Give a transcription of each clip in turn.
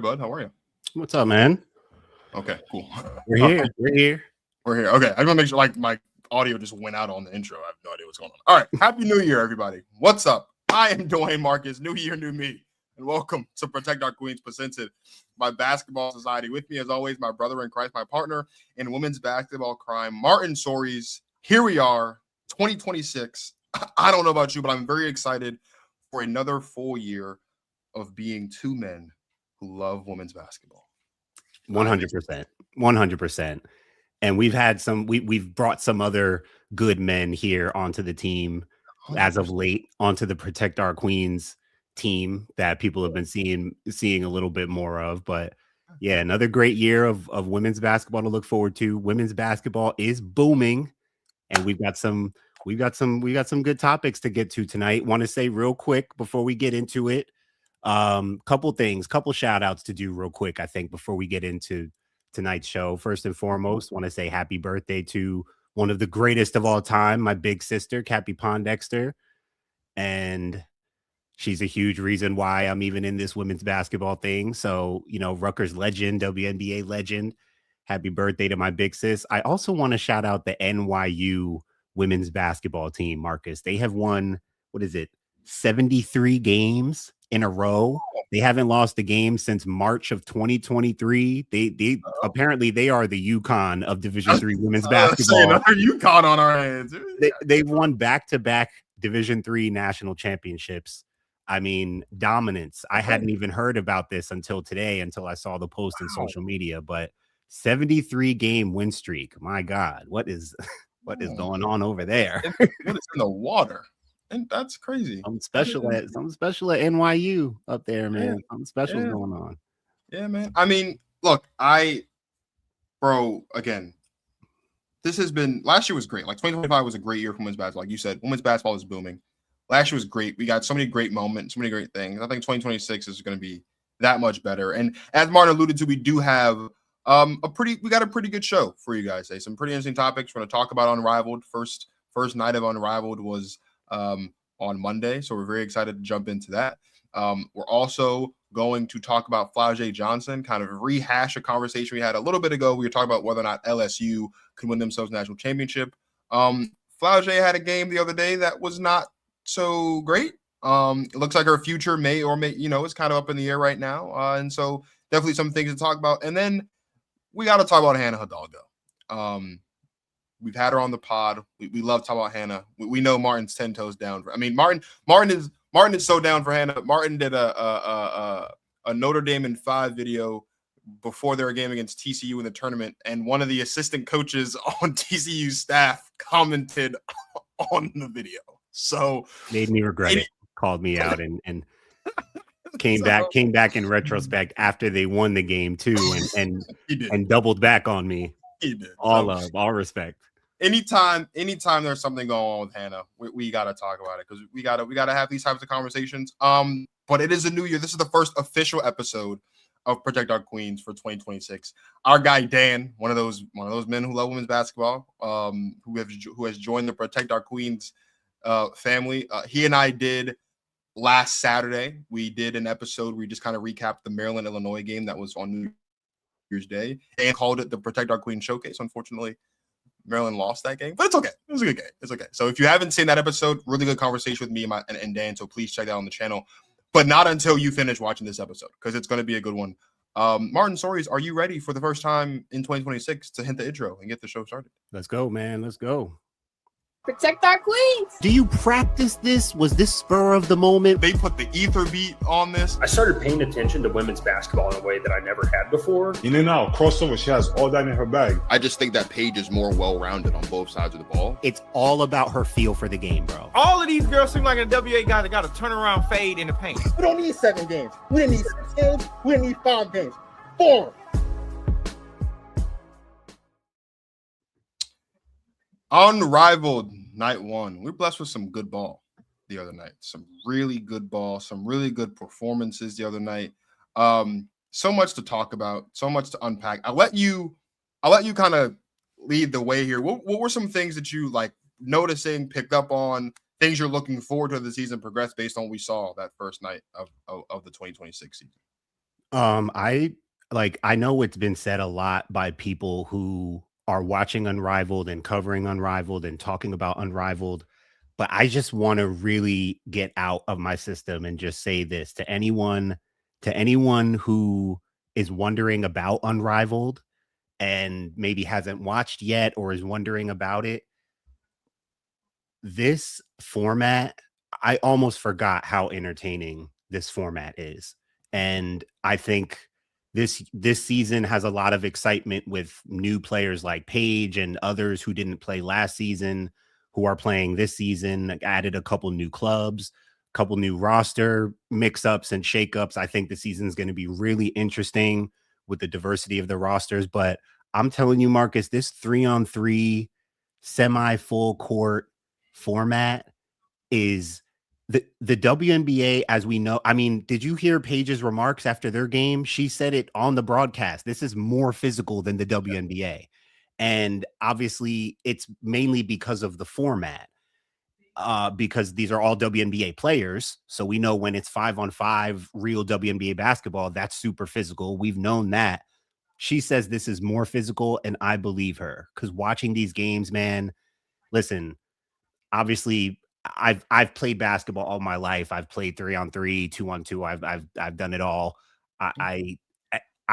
bud. How are you? What's up, man? Okay, cool. We're here. We're here. We're here. Okay, I just want to make sure my audio just went out on the intro. I have no idea what's going on. All right, Happy New Year, everybody. What's up? I am Dwayne Marcus. New year, new me. And welcome to Protect Our Queens, presented by Basketball Society. With me, as always, my brother in Christ, my partner in women's basketball crime, Martin Sories. Here we are, 2026. I don't know about you, but I'm very excited for another full year of being two men who love women's basketball. 100%. 100%. And we've had we've brought some other good men here onto the team 100%. As of late, onto the Protect Our Queens team that people have been seeing a little bit more of. But yeah, another great year of women's basketball to look forward to. Women's basketball is booming, and we've got some good topics to get to tonight. Want to say real quick before we get into it, couple shout outs to do real quick, I think, before we get into tonight's show. First and foremost, want to say happy birthday to one of the greatest of all time, my big sister, Cappy Pondexter. And she's a huge reason why I'm even in this women's basketball thing. So, Rutgers legend, WNBA legend. Happy birthday to my big sis. I also want to shout out the NYU women's basketball team, Marcus. They have won, 73 games in a row. They haven't lost a game since March of 2023. They apparently they are the UConn of Division III women's basketball. Another UConn on our hands. They've won back-to-back Division III national championships. I mean, dominance. I hadn't even heard about this until today, until I saw the post in social media. But 73 game win streak. My God, what is going on over there? What is in the water? And that's crazy. Something special at NYU up there, man. Yeah. Something special going on. Yeah, man. I mean, look, again, this has been, last year was great. Like 2025 was a great year for women's basketball. Like you said, women's basketball is booming. Last year was great. We got so many great moments, so many great things. I think 2026 is going to be that much better. And as Martin alluded to, we do have we got a pretty good show for you guys today. Some pretty interesting topics. We're going to talk about Unrivaled. First night of Unrivaled was on Monday, so we're very excited to jump into that. We're also going to talk about Flau'jae Johnson, kind of rehash a conversation we had a little bit ago. We were talking about whether or not LSU could win themselves a national championship. Flau'jae had a game the other day that was not so great. It looks like her future may is kind of up in the air right now, and so definitely some things to talk about. And then we got to talk about Hannah Hidalgo. We've had her on the pod. We love talking about Hannah. We know Martin's 10 toes down. Martin is so down for Hannah. Martin did a Notre Dame in 5 video before their game against TCU in the tournament, and one of the assistant coaches on TCU's staff commented on the video. So made me regret it. Called me out and came back in retrospect after they won the game too, and doubled back on me. He did. All respect. Anytime there's something going on with Hannah, we got to talk about it, because we got to have these types of conversations. But it is a new year. This is the first official episode of Protect Our Queens for 2026. Our guy Dan, one of those men who love women's basketball, who has joined the Protect Our Queens family. He and I did last Saturday. We did an episode where we just kind of recapped the Maryland-Illinois game that was on New Year's Day, and called it the Protect Our Queen Showcase. Unfortunately, Maryland lost that game, but it's okay. It was a good game. It's okay. So if you haven't seen that episode, really good conversation with me and Dan, so please check that out on the channel, but not until you finish watching this episode, because it's going to be a good one. Martin Sories, are you ready for the first time in 2026 to hit the intro and get the show started? Let's go, man. Let's go. Protect our queens. Do you practice this? Was this spur of the moment? They put the ether beat on this. I started paying attention to women's basketball in a way that I never had before. Now, crossover, she has all that in her bag. I just think that Paige is more well-rounded on both sides of the ball. It's all about her feel for the game, bro. All of these girls seem like a WA guy that got a turnaround fade in the paint. We don't need 7 games. We didn't need 6 games. We didn't need 5 games. 4. Unrivaled night 1. We're blessed with some good ball the other night. Some really good ball, some really good performances the other night. So much to talk about, so much to unpack. I'll let you kind of lead the way here. What were some things that you like noticing, picked up on, things you're looking forward to as the season progress based on what we saw that first night of the 2026 season? I know it's been said a lot by people who are watching Unrivaled and covering Unrivaled and talking about Unrivaled, but I just want to really get out of my system and just say this to anyone who is wondering about Unrivaled and maybe hasn't watched yet or is wondering about it. This format, I almost forgot how entertaining this format is. And I think this season has a lot of excitement with new players like Paige and others who didn't play last season, who are playing this season, added a couple new clubs, a couple new roster mix-ups and shakeups. I think the season is going to be really interesting with the diversity of the rosters. But I'm telling you, Marcus, this 3-on-3 semi-full court format is the WNBA as we know. I mean, did you hear Paige's remarks after their game? She said it on the broadcast. This is more physical than the WNBA. And obviously it's mainly because of the format, because these are all WNBA players. So we know when it's 5-on-5 real WNBA basketball, that's super physical. We've known that. She says this is more physical, and I believe her, because watching these games, man, listen, obviously I've played basketball all my life. I've played 3-on-3, 2-on-2. I've done it all. I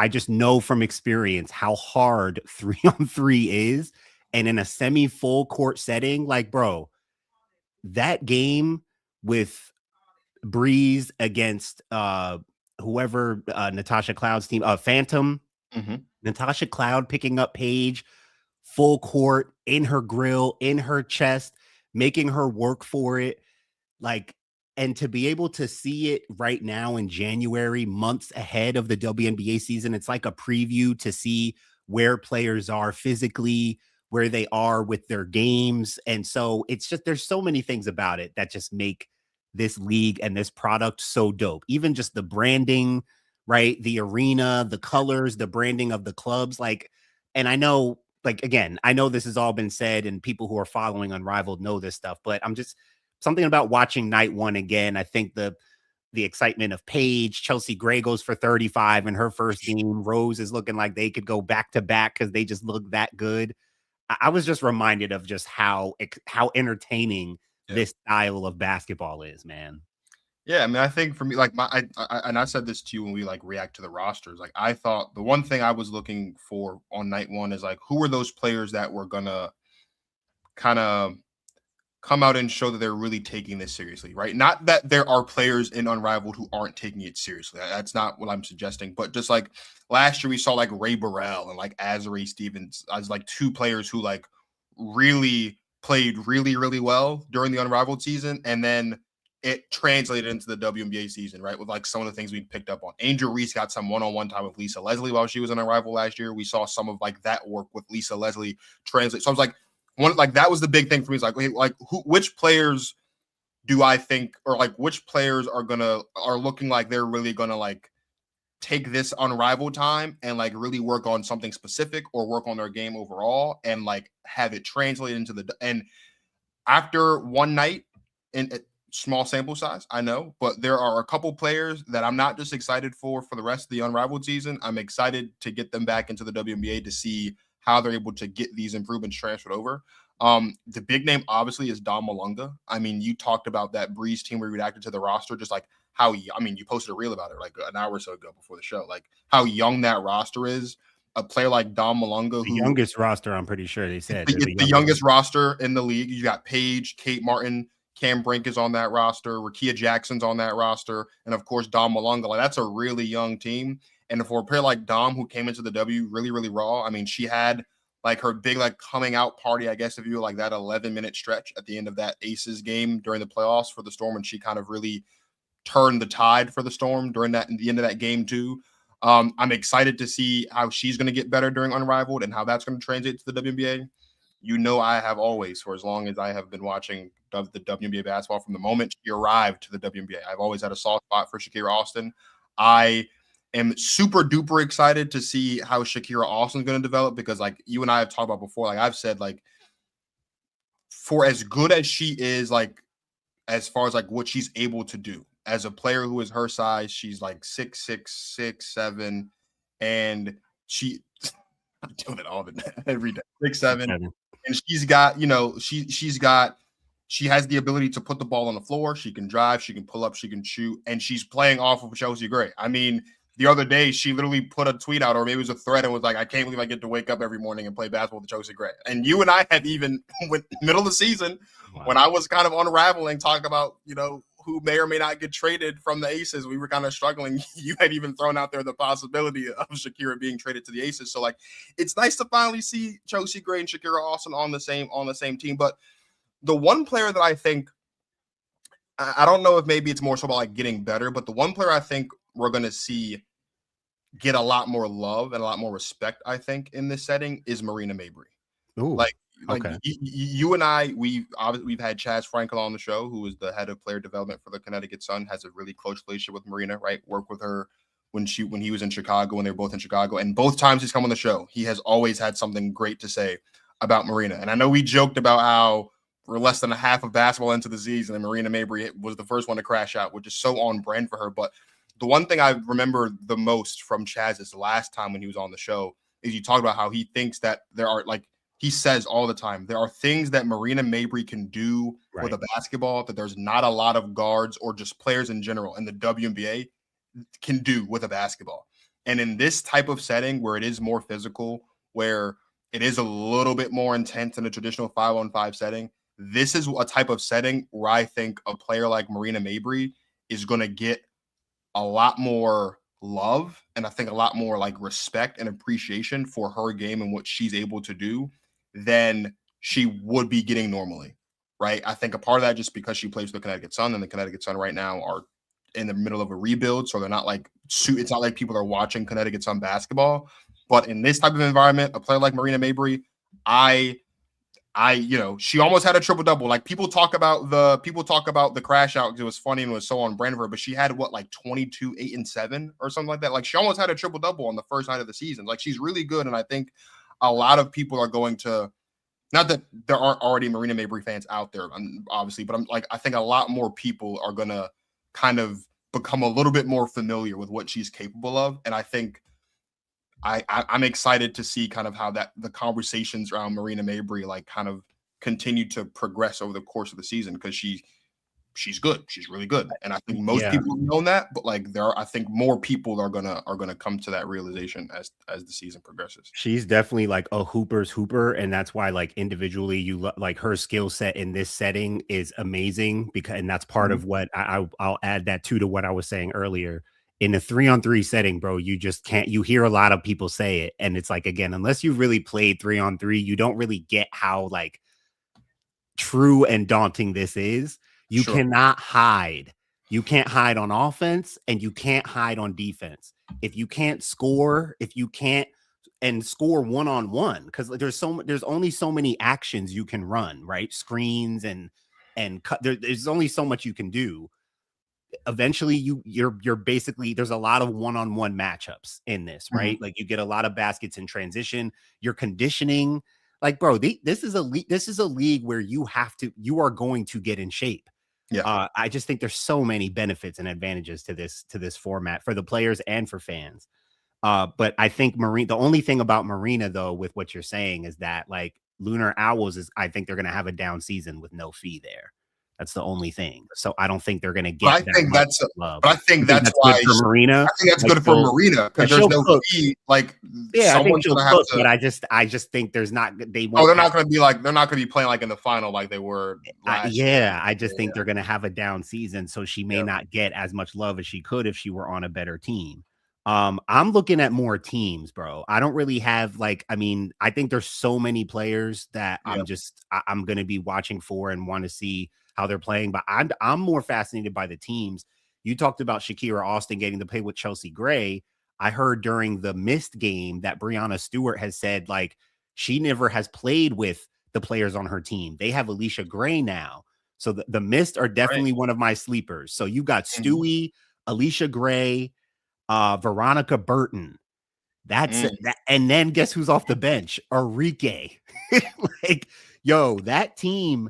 just know from experience how hard 3-on-3 is. And in a semi full court setting, like, bro, that game with Breeze against whoever, Natasha Cloud's team, Phantom, Natasha Cloud picking up Paige full court in her grill, in her chest, making her work for it. Like, and to be able to see it right now in January, months ahead of the WNBA season, it's like a preview to see where players are physically, where they are with their games. And so it's just, there's so many things about it that just make this league and this product so dope. Even just the branding, right? The arena, the colors, the branding of the clubs. Like, and I know, like, again, I know this has all been said and people who are following Unrivaled know this stuff, but I'm just something about watching night one again. I think the excitement of Paige, Chelsea Gray goes for 35 in her first game. Rose is looking like they could go back to back because they just look that good. I was just reminded of just how entertaining this style of basketball is, man. Yeah, I mean, I think for me, like I said this to you when we like react to the rosters. Like, I thought the one thing I was looking for on night one is like, who were those players that were gonna kind of come out and show that they're really taking this seriously, right? Not that there are players in Unrivaled who aren't taking it seriously. That's not what I'm suggesting. But just like last year, we saw like Ray Burrell and like Azari Stevens as like two players who like really played really, really well during the Unrivaled season. And then it translated into the WNBA season, right? With like some of the things we picked up on. Angel Reese got some one-on-one time with Lisa Leslie while she was in Unrivaled last year. We saw some of like that work with Lisa Leslie translate. So I was like, that was the big thing for me. It's like, which players do I think, or like which players are looking like they're really gonna like take this Unrivaled time and like really work on something specific or work on their game overall and like have it translate into and after one night in small sample size, I know, but there are a couple players that I'm not just excited for the rest of the Unrivaled season. I'm excited to get them back into the WNBA to see how they're able to get these improvements transferred over. The big name obviously is Dom Malunga. I mean, you talked about that Breeze team where you reacted to the roster, just like how, I mean, you posted a reel about it like an hour or so ago before the show, like how young that roster is. A player like Dom Malunga, the youngest roster, I'm pretty sure they said. The youngest roster in the league. You got Paige, Kate Martin, Cam Brink is on that roster. Rakia Jackson's on that roster. And, of course, Dom Malunga. Like, that's a really young team. And for a player like Dom, who came into the W really, really raw, I mean, she had, like, her big, like, coming out party, I guess, if you like that 11-minute stretch at the end of that Aces game during the playoffs for the Storm. And she kind of really turned the tide for the Storm during the end of that game, too. I'm excited to see how she's going to get better during Unrivaled and how that's going to translate to the WNBA. You know, I have always, for as long as I have been watching the WNBA basketball, from the moment she arrived to the WNBA, I've always had a soft spot for Shakira Austin. I am super duper excited to see how Shakira Austin is going to develop because, like, you and I have talked about before, like I've said, like, for as good as she is, like, as far as like what she's able to do as a player who is her size, she's like 6'6", 6'7", and she I'm doing it all every day. 6'7", and she's got, she has the ability to put the ball on the floor. She can drive, she can pull up, she can shoot, and she's playing off of Chelsea Gray. I mean, the other day she literally put a tweet out, or maybe it was a thread, and was like, "I can't believe I get to wake up every morning and play basketball with Chelsea Gray." And you and I had even went middle of the season when I was kind of unraveling, talking about who may or may not get traded from the Aces. We were kind of struggling. You had even thrown out there the possibility of Shakira being traded to the Aces. So like, it's nice to finally see Chelsea Gray and Shakira Austin on the same team. But the one player that I think, I don't know if maybe it's more so about like getting better, but the one player I think we're going to see get a lot more love and a lot more respect, I think, in this setting is Marina Mabrey. Ooh, okay. You and I, we've had Chaz Frankel on the show, who is the head of player development for the Connecticut Sun, has a really close relationship with Marina, right? Worked with her when he was in Chicago, when they were both in Chicago. And both times he's come on the show, he has always had something great to say about Marina. And I know we joked about how we're less than a half of basketball into the season, and Marina Mabrey was the first one to crash out, which is so on brand for her. But the one thing I remember the most from Chaz's last time when he was on the show is you talked about how he thinks that there are, like he says all the time, there are things that Marina Mabrey can do with a basketball that there's not a lot of guards or just players in general in the WNBA can do with a basketball. And in this type of setting where it is more physical, where it is a little bit more intense than a traditional 5-on-5 setting, this is a type of setting where I think a player like Marina Mabrey is going to get a lot more love, and I think a lot more like respect and appreciation for her game and what she's able to do than she would be getting normally, right? I think a part of that just because she plays for the Connecticut Sun, and the Connecticut Sun right now are in the middle of a rebuild, so they're not like it's not like people are watching Connecticut Sun basketball. But in this type of environment, a player like Marina Mabrey, she almost had a triple double. Like people talk about the crash out because it was funny and it was so on brand for her, but she had like 22, 8, and 7 or something like that. Like she almost had a triple double on the first night of the season. Like she's really good, and I think a lot of people are going to, not that there aren't already Marina Mabrey fans out there, obviously, but I think a lot more people are gonna kind of become a little bit more familiar with what she's capable of, and I think I'm excited to see kind of how the conversations around Marina Mabrey like kind of continue to progress over the course of the season, because she's good. She's really good. And I think most people have known that, but like I think more people are gonna come to that realization as the season progresses. She's definitely like a hooper's hooper, and that's why like individually you like her skill set in this setting is amazing, and that's part of what I'll add that to what I was saying earlier. In a 3-on-3 setting, bro, you just can't, you hear a lot of people say it. And it's like, again, unless you've really played 3-on-3, you don't really get how like true and daunting this is. You cannot hide. You can't hide on offense, and you can't hide on defense. If you can't score, and score one-on-one, because there's only so many actions you can run, right? Screens and cut. There's only so much you can do. Eventually you're basically, there's a lot of one-on-one matchups in this, right? Like you get a lot of baskets in transition. Your conditioning, like, bro, this is a league where you are going to get in shape. I just think there's so many benefits and advantages to this format for the players and for fans. But I think the only thing about Marina though, with what you're saying, is that like Lunar Owls I think they're going to have a down season with no fee there. That's the only thing. So I don't think they're going to get. I think that's why good for Marina. I think that's good for Marina, because there's no fee. Like, I think she'll cook, but I just think there's not. They won't. They're not going to be playing like in the final like they were last year. I just think they're going to have a down season, so she may not get as much love as she could if she were on a better team. I'm looking at more teams, bro. I don't really have I think there's so many players that I'm going to be watching for and want to see how they're playing, but I'm more fascinated by the teams. You talked about Shakira Austin getting to play with Chelsea Gray. I heard during the Mist game that Breanna Stewart has said like she never has played with the players on her team. They have Alicia Gray now. So the Mist are definitely one of my sleepers. So you got Stewie, Alicia Gray, Veronica Burton. That's that. And then guess who's off the bench? Enrique. Like, yo, that team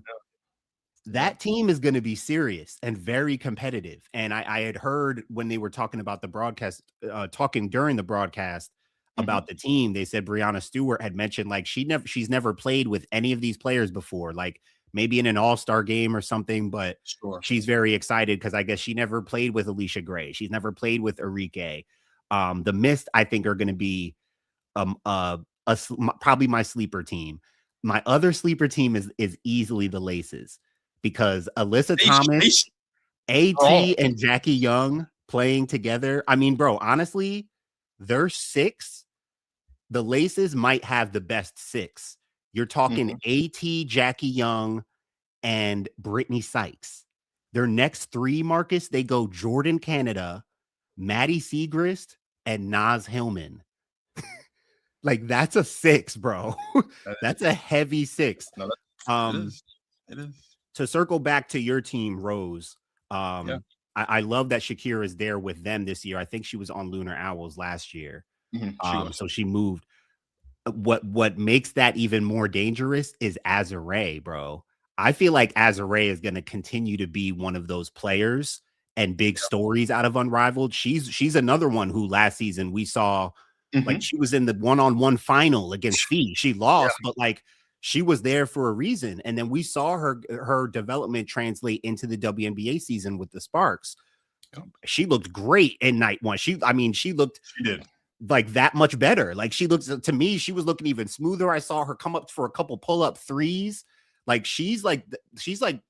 that team is going to be serious and very competitive. And I had heard when they were talking about the broadcast, talking during the broadcast about the team, they said Breanna Stewart had mentioned like she's never played with any of these players before, like maybe in an all-star game or something, but she's very excited because I guess she never played with Alicia Gray. She's never played with Arike. The Mist, I think, are going to be probably my sleeper team. My other sleeper team is easily the Laces because Alyssa Thomas, AT, and Jackie Young playing together. I mean, bro, honestly, they're 6. The Laces might have the best 6. You're talking AT, Jackie Young, and Brittany Sykes. Their next 3, Marcus, they go Jordan Canada, Maddie Segrist, and Naz Hillman. Like, that's a 6, bro. That's a heavy 6. No, it is. To circle back to your team, Rose, I love that Shakira is there with them this year. I think she was on Lunar Owls last year. So she moved. What makes that even more dangerous is Azare, bro. I feel like Azare is going to continue to be one of those players and big stories out of Unrivaled. She's another one who last season we saw like she was in the one-on-one final against Fee. She lost, but like she was there for a reason. And then we saw her development translate into the WNBA season with the Sparks. She looked great in night 1. She did like that much better. Like she looks to me, she was looking even smoother. I saw her come up for a couple pull-up threes. Like she's like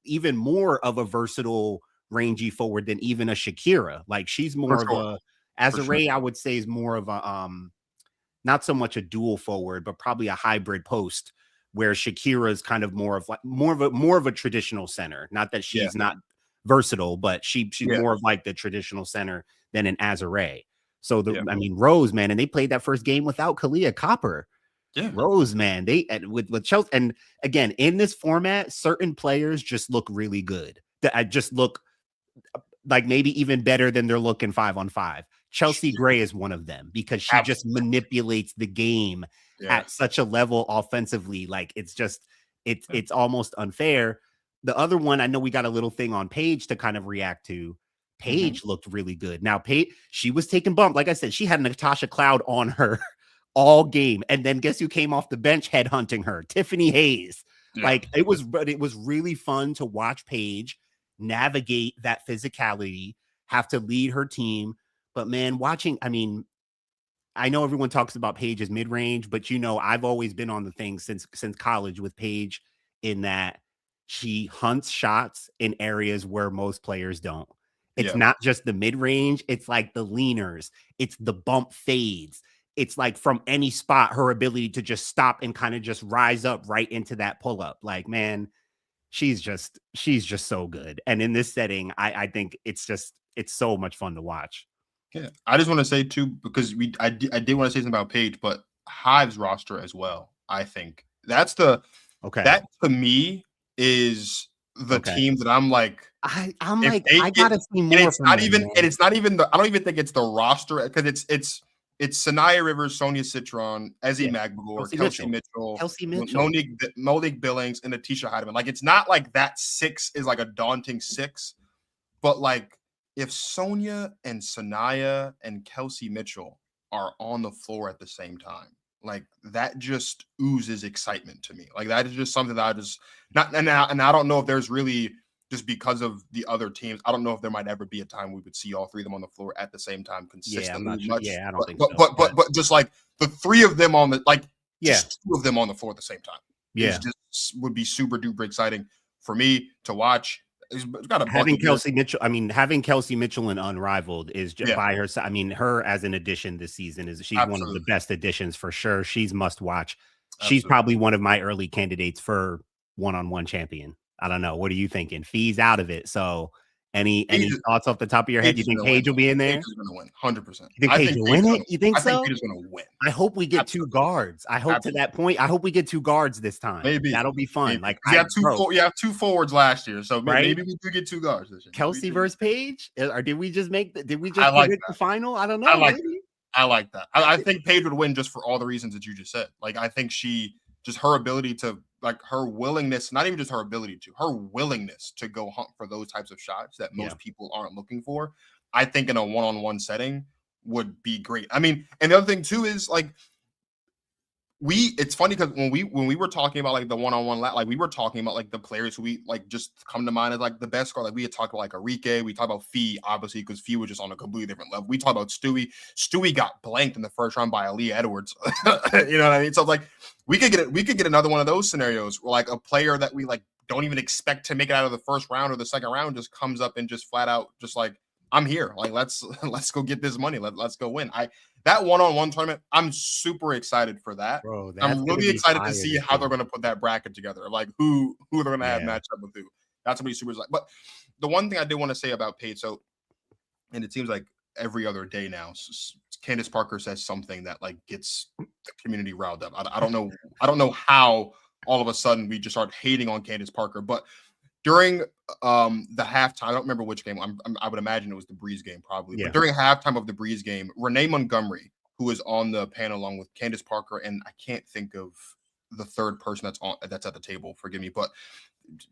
even more of a versatile, rangy forward than even a Shakira. Like she's more of a Azare, I would say, is more of a not so much a dual forward, but probably a hybrid post where Shakira is kind of more of a traditional center. Not that she's not versatile, but she's more of like the traditional center than an Azare. So I mean, Rose, man, and they played that first game without Kalia Copper. Yeah, Rose, man, they with Chelsea, and again in this format, certain players just look really good. That just look like maybe even better than they're looking 5-on-5. Chelsea Gray is one of them because she just manipulates the game at such a level offensively. Like it's almost unfair. The other one, I know we got a little thing on Paige to kind of react to. Paige looked really good. Now, Paige, she was taking bump. Like I said, she had Natasha Cloud on her all game. And then guess who came off the bench headhunting her? Tiffany Hayes. Like it was really fun to watch Paige navigate that physicality, have to lead her team. But man, I mean, I know everyone talks about Paige's mid-range, but I've always been on the thing since college with Paige in that she hunts shots in areas where most players don't. It's not just the mid-range, it's like the leaners, it's the bump fades. It's like from any spot, her ability to just stop and kind of just rise up right into that pull-up. Like, man, she's just so good. And in this setting, I think it's so much fun to watch. Yeah, I just want to say too, because I did want to say something about Paige, but Hive's roster as well. I think that to me is the team that I'm like. I gotta see more. And it's not even I don't even think it's the roster because it's Sanaya Rivers, Sonia Citron, Ezzie Magbagor, Kelsey Mitchell, Monique Billings, and Atisha Heidemann. Like it's not like that 6 is like a daunting 6, but like. If Sonia and Sanaya and Kelsey Mitchell are on the floor at the same time, like that just oozes excitement to me. Like that is just something that I just and I don't know if there's really just because of the other teams. I don't know if there might ever be a time we would see all 3 of them on the floor at the same time consistently. I don't think so. But just like the 3 of them on the just 2 of them on the floor at the same time. Just would be super duper exciting for me to watch. Having Kelsey Mitchell and Unrivaled is just by her. I mean, her as an addition this season she's one of the best additions for sure. She's must watch. She's probably one of my early candidates for one-on-one champion. I don't know. What are you thinking? Fee's out of it. So any thoughts off the top of your head? You think Paige will be in there? Paige is going to win 100%. You think Paige will win it? You think so? I think Paige is going to win. I hope we get 2 guards. I hope to that point. I hope we get 2 guards this time. Maybe that'll be fun. Maybe. Like you have 2 forwards last year, so maybe we do get 2 guards this year. Kelsey versus Paige, or did we just predict the final? I don't know. I like that. I think Paige would win just for all the reasons that you just said. Like I think her ability to like her willingness, not even just her ability to, her willingness to go hunt for those types of shots that most people aren't looking for, I think in a one-on-one setting would be great. I mean, and the other thing too is like it's funny because when we were talking about like the one-on-one, like we were talking about like the players who we like just come to mind as like the best score. Like we had talked about like Enrique, we talked about Fee, obviously, because Fee was just on a completely different level. We talked about Stewie. Stewie got blanked in the first round by Aaliyah Edwards. You know what I mean? So like we could get another one of those scenarios where like a player that we like don't even expect to make it out of the first round or the second round just comes up and just flat out just like, I'm here. Like let's go get this money. Let's go win. That one-on-one tournament, I'm super excited for that. Bro, I'm really excited to see how they're going to put that bracket together. Like who they're going to have matched up with who. That's going to be super exciting. But the one thing I did want to say about Paige, and it seems like every other day now, Candace Parker says something that like gets the community riled up. I don't know how all of a sudden we just start hating on Candace Parker, but during the halftime, I don't remember which game. I would imagine it was the Breeze game, probably. Yeah. But during halftime of the Breeze game, Renee Montgomery, who was on the panel along with Candace Parker, and I can't think of the third person that's at the table. Forgive me, but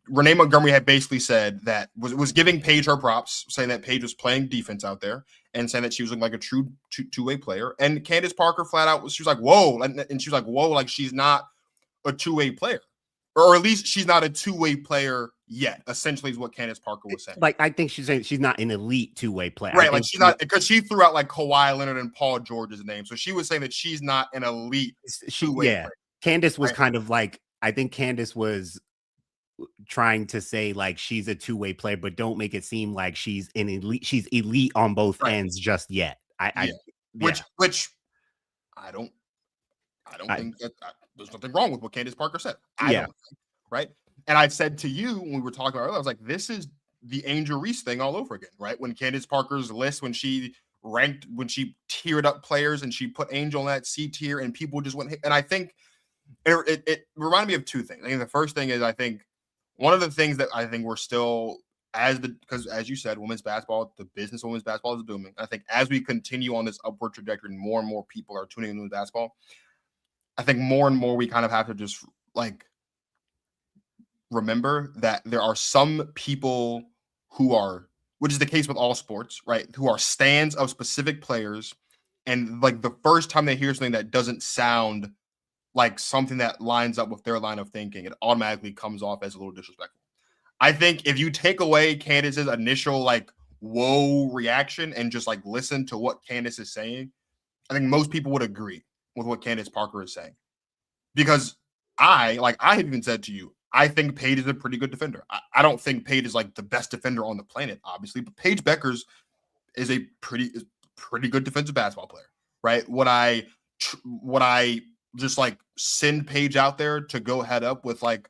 Renee Montgomery had basically said that was giving Paige her props, saying that Paige was playing defense out there, and saying that she was looking like a true two-way player. And Candace Parker flat out she was like, "Whoa!" And she was like, "Whoa!" Like she's not a two-way player. Or at least she's not a two-way player yet, essentially is what Candace Parker was saying. Like, I think she's saying she's not an elite two-way player. Right, like she's not, because she threw out like Kawhi Leonard and Paul George's name. So she was saying that she's not an elite two-way player. Candace was kind of like, I think Candace was trying to say like she's a two-way player, but don't make it seem like she's an elite. She's elite on both ends just yet. Which I don't think that there's nothing wrong with what Candace Parker said. I don't think, right? And I said to you when we were talking about earlier, I was like, this is the Angel Reese thing all over again, right? When Candace Parker's list, when she tiered up players and she put Angel in that C tier and people just went, and I think it reminded me of two things. I think the first thing is, I think one of the things that I think we're still, because as you said, women's basketball, the business of women's basketball is booming. I think as we continue on this upward trajectory and more people are tuning into women's basketball, I think more and more we kind of have to just like remember that there are some people who are, which is the case with all sports, right, who are stands of specific players, and like the first time they hear something that doesn't sound like something that lines up with their line of thinking, it automatically comes off as a little disrespectful. I think if you take away Candace's initial like whoa reaction and just like listen to what Candace is saying, I think most people would agree with what Candace Parker is saying. Because I have even said to you, I think Paige is a pretty good defender. I don't think Paige is like the best defender on the planet, obviously, but Paige Beckers is a pretty good defensive basketball player, right? Would I just like send Paige out there to go head up with like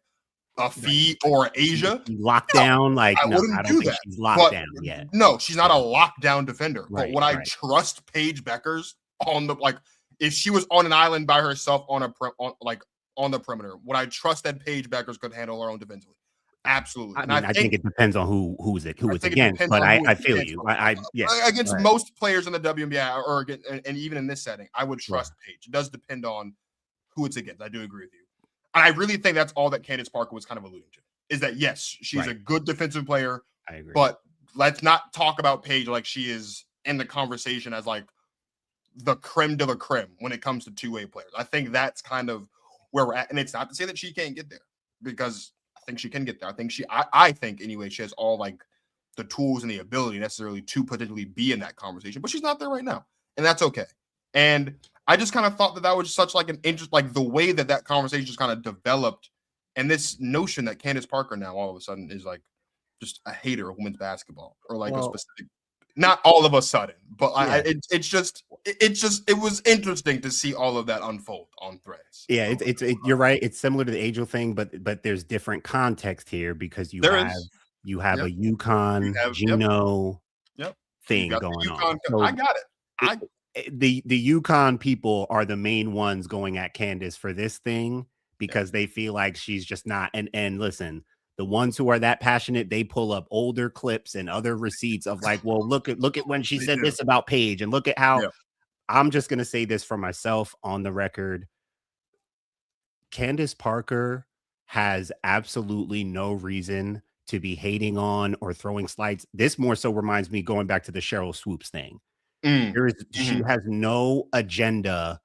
a Fee or Asia lockdown? Like I wouldn't do that. She's locked down yet. No, she's not a lockdown defender. Right, but would I trust Paige Beckers on the like? If she was on an island by herself on the perimeter, would I trust that Paige Beckers could handle her own defensively? Absolutely. I think it depends on who it's against, but I feel you. Against most players in the WNBA or and even in this setting, I would trust Paige. It does depend on who it's against. I do agree with you. And I really think that's all that Candace Parker was kind of alluding to, is that yes, she's a good defensive player. I agree. But let's not talk about Paige like she is in the conversation as like the creme de la creme when it comes to two-way players. I think that's kind of where we're at. And it's not to say that she can't get there, because I think she can get there. I think anyway, she has all like the tools and the ability necessarily to potentially be in that conversation, but she's not there right now. And that's okay. And I just kind of thought that was such like an interest, like the way that conversation just kind of developed, and this notion that Candace Parker now all of a sudden is like just a hater of women's basketball, or like a specific, not all of a sudden, but it was interesting to see all of that unfold on Threads. Yeah, you're right. It's similar to the Angel thing, but there's different context here, because you have a UConn Gino thing going on. So I got it. The UConn people are the main ones going at Candace for this thing, because they feel like she's just not. And listen, the ones who are that passionate, they pull up older clips and other receipts of like, well, look at when she said this about Paige, and look at how. I'm just gonna say this for myself on the record. Candace Parker has absolutely no reason to be hating on or throwing slights. This more so reminds me going back to the Cheryl Swoops thing. She has no agenda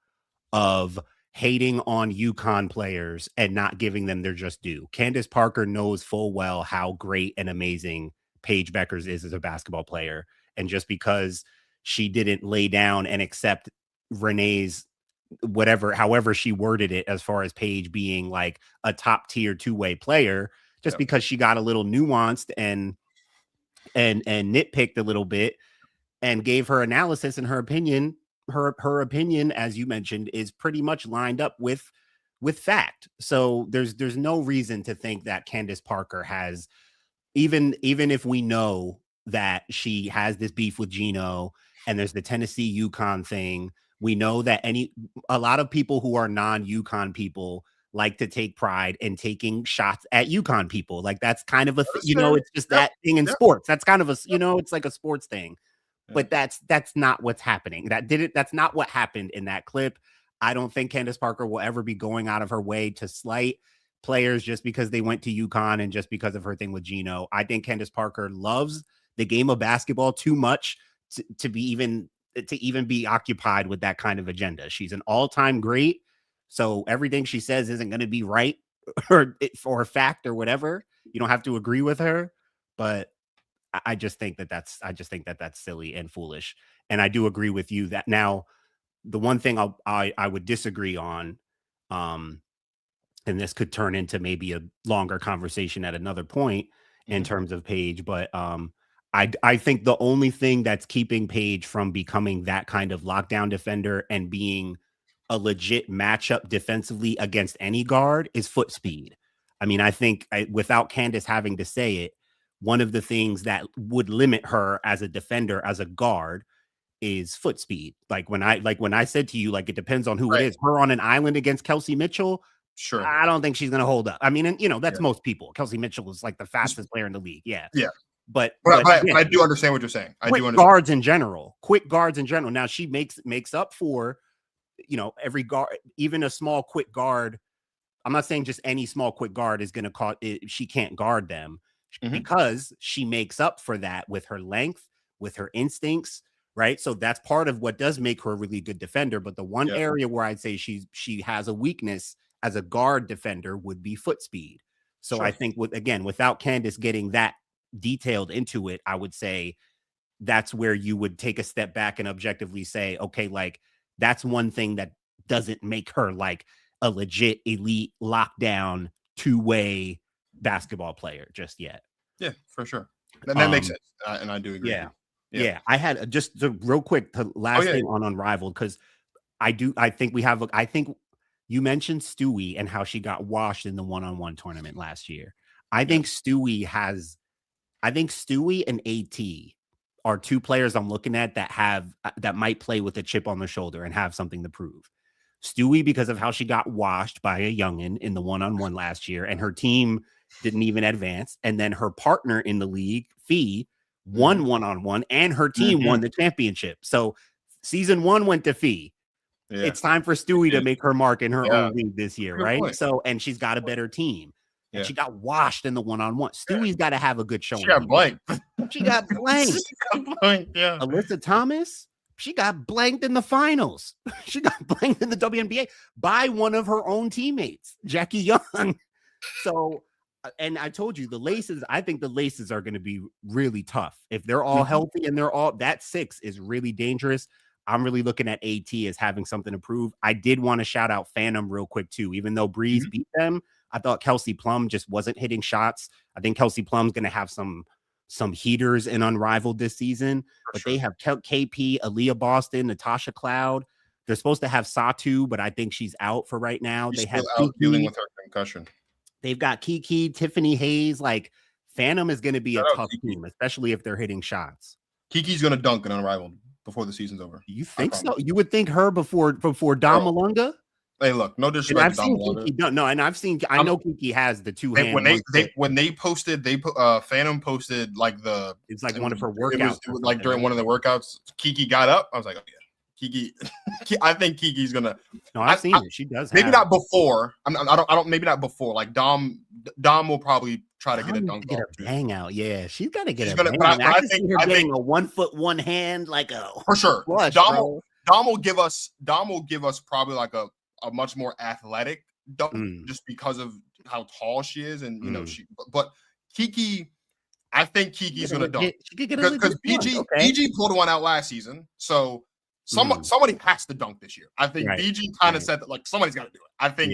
of hating on UConn players and not giving them their just due. Candace Parker knows full well how great and amazing Paige Beckers is as a basketball player. And just because she didn't lay down and accept Renee's however she worded it, as far as Paige being like a top tier two-way player, just because she got a little nuanced and nitpicked a little bit and gave her analysis and her opinion, as you mentioned, is pretty much lined up with fact. So there's no reason to think that Candace Parker has, even if we know that she has this beef with Gino and there's the Tennessee UConn thing, we know that a lot of people who are non-UConn people like to take pride in taking shots at UConn people. Like that's kind of a, it's just that thing in sports. That's kind of a, it's like a sports thing. But that's not what's happening. That's not what happened in that clip. I don't think Candace Parker will ever be going out of her way to slight players just because they went to UConn and just because of her thing with Gino. I think Candace Parker loves the game of basketball too much to even be occupied with that kind of agenda. She's an all-time great. So everything she says isn't going to be right or fact or whatever. You don't have to agree with her, but I just think that's silly and foolish. And I do agree with you that now the one thing I would disagree on, and this could turn into maybe a longer conversation at another point in terms of Paige, but I think the only thing that's keeping Paige from becoming that kind of lockdown defender and being a legit matchup defensively against any guard is foot speed. I mean, I think without Candace having to say it, one of the things that would limit her as a defender, as a guard, is foot speed. Like when I said to you, like, it depends on who it is. Her on an island against Kelsey Mitchell, sure, I don't think she's going to hold up. I mean, and that's most people. Kelsey Mitchell is like the fastest player in the league. Yeah. But again, I do understand what you're saying. Quick guards in general. Now she makes up for, every guard, even a small quick guard. I'm not saying just any small quick guard is going to cause it. She can't guard them because she makes up for that with her length, with her instincts. Right. So that's part of what does make her a really good defender. But the one area where I'd say she has a weakness as a guard defender would be foot speed. So I think without Candace getting that detailed into it, I would say that's where you would take a step back and objectively say, okay, like that's one thing that doesn't make her like a legit elite lockdown two-way basketball player just yet. Yeah, for sure. That makes sense. And I do agree. Yeah. I had just the real quick last thing on Unrivaled, because I think you mentioned Stewie and how she got washed in the one-on-one tournament last year. I think Stewie and AT are two players I'm looking at that might play with a chip on their shoulder and have something to prove. Stewie, because of how she got washed by a youngin in the one-on-one last year, and her team didn't even advance. And then her partner in the league, Fee, won one-on-one, and her team won the championship. So season 1 went to Fee. Yeah. It's time for Stewie to make her mark in her own league this year, right? Point. So, and she's got a better team. And she got washed in the one-on-one. Stewie's got to have a good showing. She got blanked. Alyssa Thomas, she got blanked in the finals. She got blanked in the WNBA by one of her own teammates, Jackie Young. So, and I told you I think the laces are going to be really tough. If they're all healthy and that 6 is really dangerous. I'm really looking at AT as having something to prove. I did want to shout out Phantom real quick too. Even though Breeze beat them, I thought Kelsey Plum just wasn't hitting shots. I think Kelsey Plum's going to have some heaters in Unrivaled this season. But they have KP, Aaliyah Boston, Natasha Cloud. They're supposed to have Satu, but I think she's out for right now. She's still out dealing with her concussion. They've got Kiki, Tiffany Hayes. Like, Phantom is going to be a tough team, especially if they're hitting shots. Kiki's going to dunk in Unrivaled before the season's over. You think so? You would think her before Dom Malunga? Hey, look, no disrespect to Dom Malunga. I know Kiki has the two hands. When they posted, Phantom posted like it's like one of her workouts. It was like during one of the workouts, Kiki got up. I was like, oh yeah, Kiki, I think Kiki's gonna. No, I've seen it. She does. Maybe have not before. I don't. Maybe not before. Like Dom will probably try to get a dunk get off. a bang out. Yeah, she's gonna get She's a gonna. bang. But I can see her getting a 1 foot, 1 hand, like a for sure. flush, Dom will give us probably like a much more athletic dunk just because of how tall she is, and you know but Kiki, I think Kiki's gonna dunk because BG pulled one out last season, so somebody has to dunk this year. I think BG kind of said that like somebody's got to do it. I think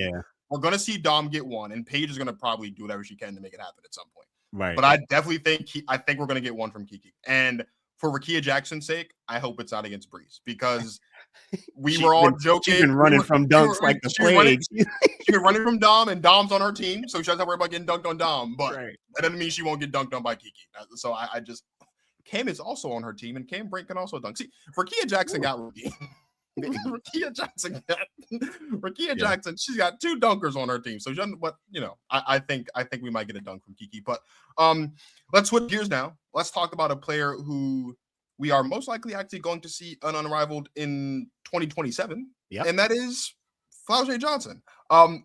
we're gonna see Dom get one, and Paige is gonna probably do whatever she can to make it happen at some point. Right. But I definitely think we're gonna get one from Kiki, and for Rakia Jackson's sake, I hope it's not against Breeze because we were all joking. She's been running from dunks like the plague. She's been running from Dom, and Dom's on her team, so she doesn't have to worry about getting dunked on Dom. But that doesn't mean she won't get dunked on by Kiki. So I just Cam is also on her team, and Cam Brink can also dunk. See, Rakia Jackson got Rakia Jackson. She's got 2 dunkers on her team, so she doesn't. But you know, I think we might get a dunk from Kiki. But let's switch gears now. Let's talk about a player who we are most likely actually going to see an Unrivaled in 2027, and that is Flau'jae Johnson.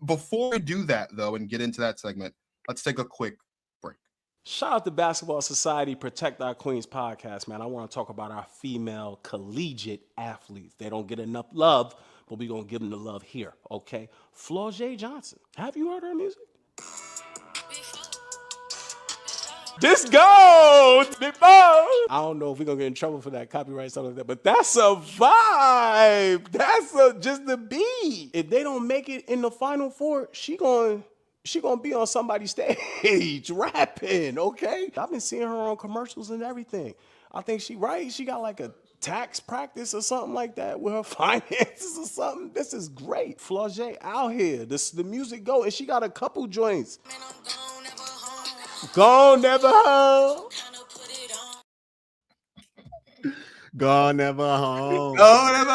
Before we do that, though, and get into that segment, let's take a quick break. Shout out to Basketball Society Protect Our Queens podcast, man. I want to talk about our female collegiate athletes. They don't get enough love, but we're going to give them the love here, okay? Flau'jae Johnson. Have you heard her music? This goes! I don't know if we're going to get in trouble for that copyright, something like that, but that's a vibe. That's just the beat. If they don't make it in the Final Four, she gonna be on somebody's stage rapping, okay? I've been seeing her on commercials and everything. I think she got like a tax practice or something like that with her finances or something. This is great. Flau'jae out here. The music go, and she got a couple joints. Gone, never home. Gone, never home. Gone, never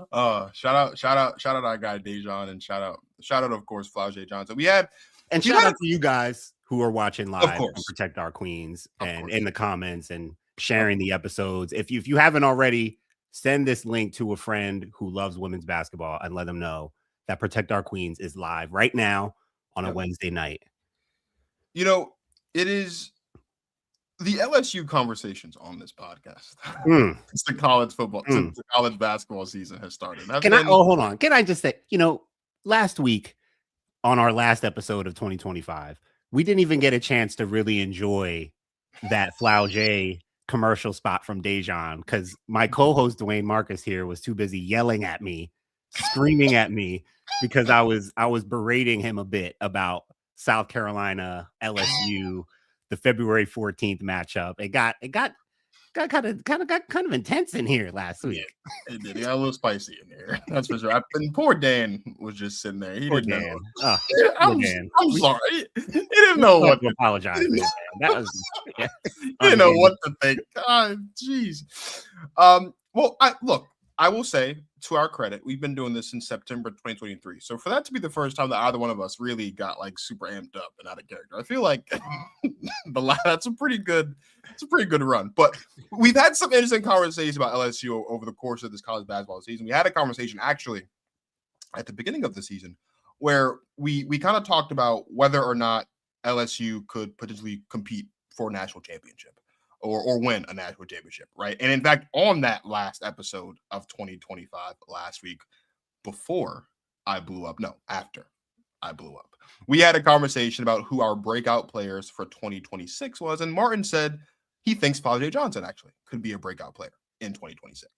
home. Shout out our guy Dejan, and shout out of course Flau'jae Johnson. Shout out to you guys who are watching live and Protect Our Queens and in the comments and sharing the episodes. If you haven't already, send this link to a friend who loves women's basketball and let them know that Protect Our Queens is live right now on a Wednesday night. You know, it is the LSU conversations on this podcast. It's the college football, the college basketball season has started. Hold on. Can I just say, last week on our last episode of 2025, we didn't even get a chance to really enjoy that Flau'jae commercial spot from Dejan because my co-host Dwayne Marcus here was too busy yelling at me, screaming at me because I was berating him a bit about South Carolina, LSU, the February 14th matchup. It got kind of intense in here last week. Yeah, it did. It got a little spicy in there. That's for sure. And poor Dan was just sitting there. He didn't know. I'm sorry. He didn't know what to apologize. Man. That was he didn't know what to think. God, jeez. Well, I will say, to our credit, we've been doing this since September 2023. So for that to be the first time that either one of us really got like super amped up and out of character, I feel like that's a pretty good run. But we've had some interesting conversations about LSU over the course of this college basketball season. We had a conversation actually at the beginning of the season where we kind of talked about whether or not LSU could potentially compete for a national championship. Or win a national championship, right? And in fact, on that last episode of 2025 last week, after I blew up, we had a conversation about who our breakout players for 2026 was, and Martin said he thinks Flau'jae Johnson actually could be a breakout player in 2026.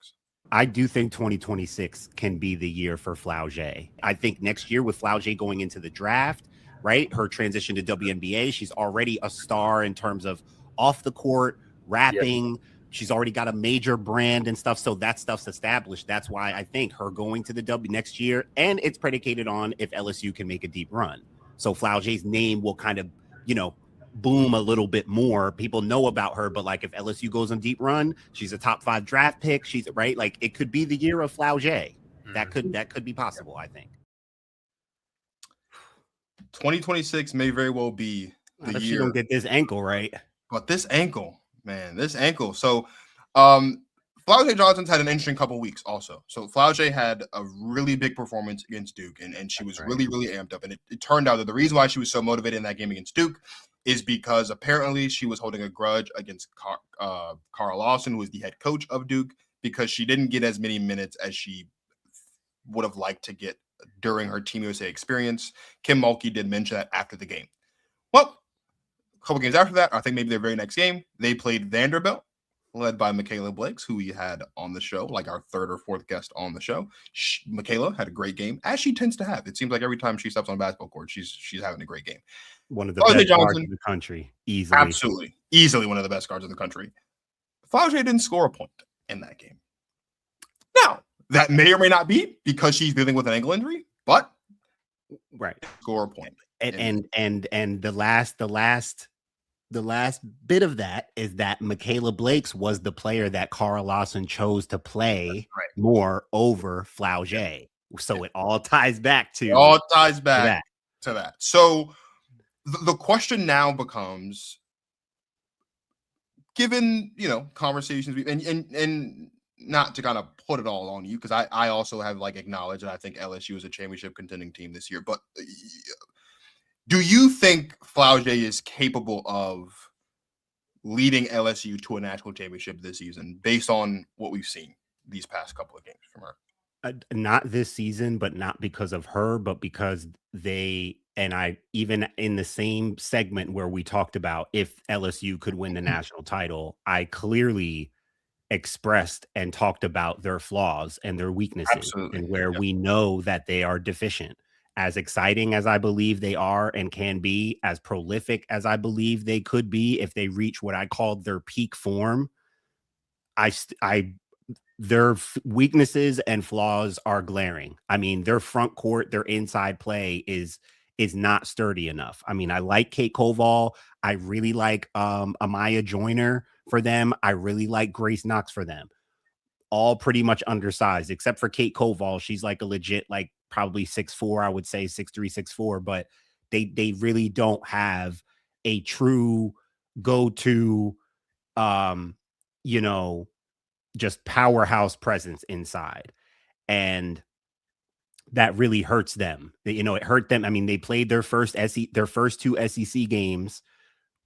I do think 2026 can be the year for Flau'jae. I think next year with Flau'jae going into the draft, right? Her transition to WNBA, she's already a star in terms of off the court, rapping. She's already got a major brand and stuff. So that stuff's established. That's why I think her going to the W next year, and it's predicated on if LSU can make a deep run. So Flau'jae's name will kind of, boom a little bit more. People know about her, but like if LSU goes on deep run, she's a top 5 draft pick. She's right. Like it could be the year of Flau'jae. That could be possible, I think. 2026 may very well be the year. She don't get this ankle right. But this ankle, man, So, Flau'jae Flau'jae Johnson's had an interesting couple weeks also. So Flau'jae had a really big performance against Duke, and she was really, really amped up. And it turned out that the reason why she was so motivated in that game against Duke is because apparently she was holding a grudge against Carl Lawson, who was the head coach of Duke, because she didn't get as many minutes as she would have liked to get during her Team USA experience. Kim Mulkey did mention that after the game. Well, a couple games after that, I think maybe their very next game, they played Vanderbilt, led by Michaela Blakes, who we had on the show, like our third or fourth guest on the show. Michaela had a great game, as she tends to have. It seems like every time she steps on a basketball court, she's having a great game. One of the best guards in the country, easily. Absolutely. Easily one of the best guards in the country. Flau'jae didn't score a point in that game. Now, that may or may not be because she's dealing with an ankle injury, but score a point. And the last bit of that is that Michaela Blakes was the player that Carl Lawson chose to play more over Flau'jae. So it all ties back to that. So the question now becomes, given conversations and not to kind of put it all on you, because I also have acknowledged that I think LSU is a championship contending team this year, but do you think Flau'jae is capable of leading LSU to a national championship this season based on what we've seen these past couple of games from her? Not this season, but not because of her, but because I even in the same segment where we talked about if LSU could win the national title, I clearly expressed and talked about their flaws and their weaknesses and where we know that they are deficient. As exciting as I believe they are and can be, as prolific as I believe they could be if they reach what I called their peak form, their weaknesses and flaws are glaring. I mean, their front court, their inside play is not sturdy enough. I mean, I like Kate Koval. I really like Amaya Joyner for them. I really like Grace Knox for them. All pretty much undersized, except for Kate Koval. She's a legit, probably 6'4", I would say 6'3", 6'4", but they really don't have a true go-to, just powerhouse presence inside. And that really hurts them. It hurt them. I mean, they played their first two SEC games.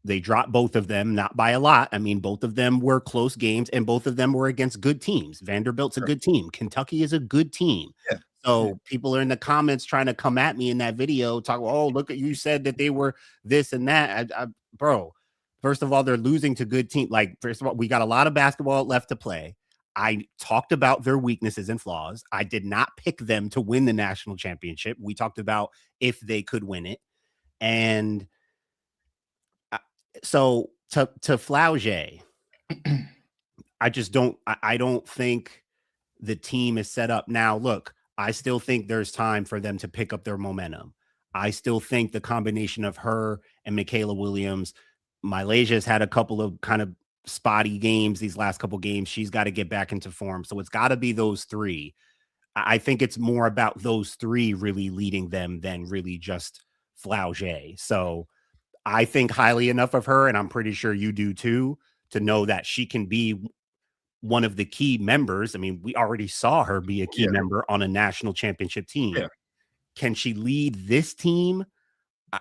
They dropped both of them, not by a lot. I mean, both of them were close games, and both of them were against good teams. Vanderbilt's a good team. Kentucky is a good team. Yeah. So people are in the comments trying to come at me in that video, talk, oh, look at, you said that they were this and that. Bro, first of all, they're losing to good teams. First of all, we got a lot of basketball left to play. I talked about their weaknesses and flaws. I did not pick them to win the national championship. We talked about if they could win it. And so to Flau'jae, I don't think the team is set up. Now, look, I still think there's time for them to pick up their momentum. I still think the combination of her and Michaela Williams, Malaysia's had a couple of kind of spotty games these last couple games. She's got to get back into form. So it's got to be those three. I think it's more about those three really leading them than really just Flau'jae. So I think highly enough of her, and I'm pretty sure you do too, to know that she can be one of the key members. I mean, we already saw her be a key member on a national championship team. Yeah. Can she lead this team?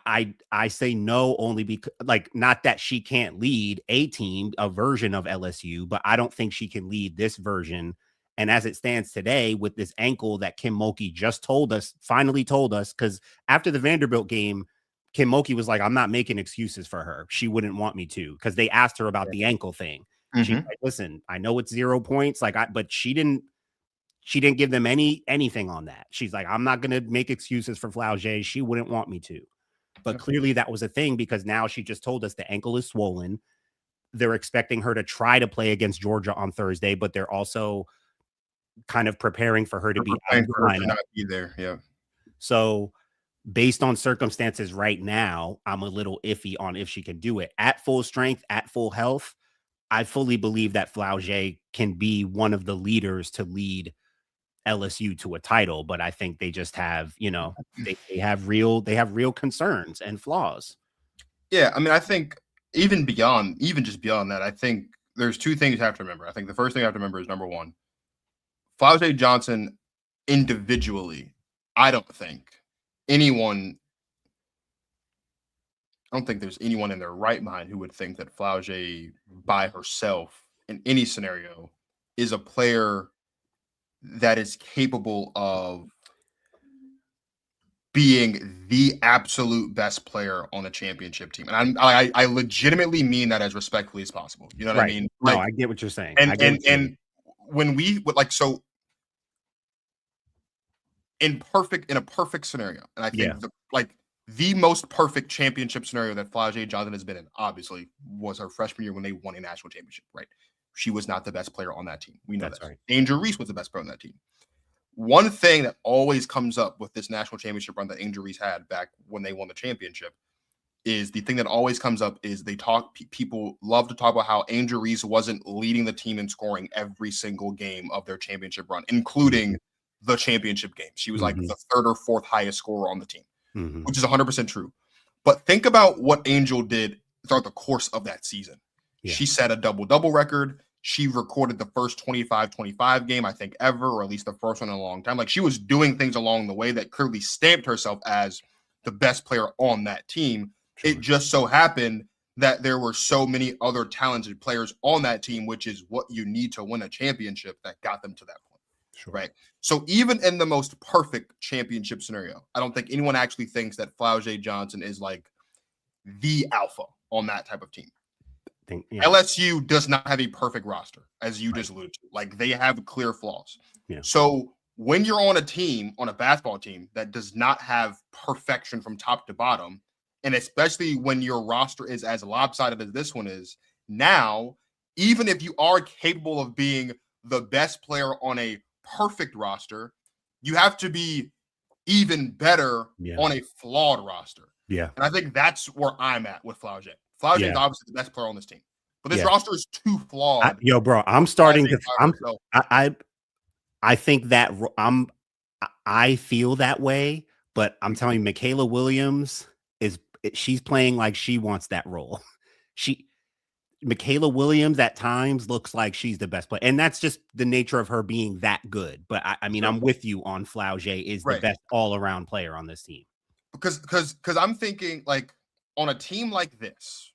I say no, only because, not that she can't lead a team, a version of LSU, but I don't think she can lead this version. And as it stands today, with this ankle that Kim Mulkey just finally told us, because after the Vanderbilt game, Kim Mulkey was like, I'm not making excuses for her. She wouldn't want me to, because they asked her about the ankle thing. She's like, listen, I know it's 0 points, but she didn't give them anything on that. She's like, I'm not going to make excuses for Flau'jae. She wouldn't want me to. But clearly that was a thing, because now she just told us the ankle is swollen. They're expecting her to try to play against Georgia on Thursday, but they're also kind of preparing for her to be not be there. Yeah. So based on circumstances right now, I'm a little iffy on if she can do it at full strength, at full health. I fully believe that Flau'jae can be one of the leaders to lead LSU to a title, but I think they just have, they have real concerns and flaws. Yeah, I mean, I think even just beyond that, I think there's two things you have to remember. I think the first thing you have to remember is number one, Flau'jae Johnson individually, I don't think there's anyone in their right mind who would think that Flau'jae by herself in any scenario is a player that is capable of being the absolute best player on a championship team. And I legitimately mean that as respectfully as possible. You know what I mean? No, I get what you're saying. And when we would like, so in a perfect scenario, and I think the most perfect championship scenario that Flau'jae Johnson has been in, obviously, was her freshman year when they won a national championship, right? She was not the best player on that team. We know that's that. Right. Angel Reese was the best player on that team. One thing that always comes up with this national championship run that Angel Reese had back when they won the championship is people love to talk about how Angel Reese wasn't leading the team in scoring every single game of their championship run, including the championship game. She was like the third or fourth highest scorer on the team, which is 100% true. But think about what Angel did throughout the course of that season. Yeah. She set a double-double record. She recorded the first 25-25 game, I think, ever, or at least the first one in a long time. Like, she was doing things along the way that clearly stamped herself as the best player on that team. Sure. It just so happened that there were so many other talented players on that team, which is what you need to win a championship, that got them to that point. Sure. Right. So even in the most perfect championship scenario, I don't think anyone actually thinks that Flau'jae Johnson is like the alpha on that type of team. LSU does not have a perfect roster, as you just alluded to. Like, they have clear flaws. Yeah. So when you're on a team, on a basketball team that does not have perfection from top to bottom, and especially when your roster is as lopsided as this one is, now, even if you are capable of being the best player on a perfect roster, you have to be even better on a flawed roster. Yeah. And I think that's where I'm at with Flau'jae. Flau'jae is obviously the best player on this team, but this roster is too flawed. I'm starting to. I think that I feel that way, but I'm telling you, Michaela Williams she's playing like she wants that role. Michaela Williams at times looks like she's the best player, and that's just the nature of her being that good. But I mean, I'm with you on Flau'jae is the best all around player on this team. Because I'm thinking, like, on a team like this,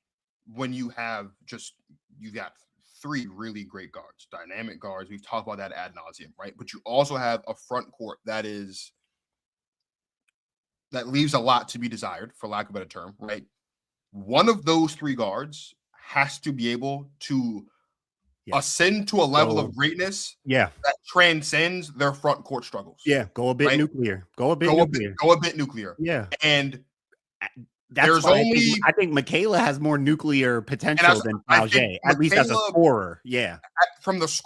when you got three really great guards, dynamic guards, we've talked about that ad nauseum, right? But you also have a front court that leaves a lot to be desired, for lack of a better term, right? One of those three guards has to be able to ascend to a level of greatness that transcends their front court struggles. Yeah, go a bit nuclear. Go a bit nuclear. Yeah. And that's why I think Michaela has more nuclear potential than Flau'jae, at least as a scorer. Yeah. That's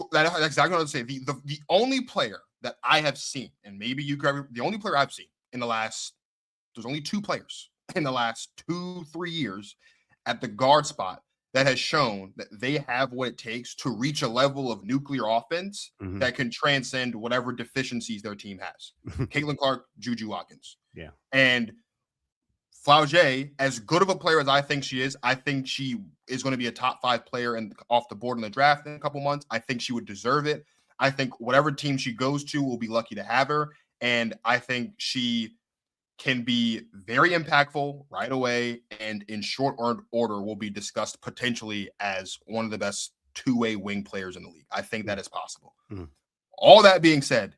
exactly what I would say. The only player that I have seen, and maybe you could, the only player I've seen there's only two players in the last 2-3 years at the guard spot that has shown that they have what it takes to reach a level of nuclear offense that can transcend whatever deficiencies their team has. Caitlin Clark, Juju Watkins. Yeah. And Flau'jae, as good of a player as I think she is, I think she is going to be a top 5 player off the board in the draft in a couple months. I think she would deserve it. I think whatever team she goes to will be lucky to have her. And I think she can be very impactful right away, and in short order will be discussed potentially as one of the best two-way wing players in the league. I think that is possible. All that being said,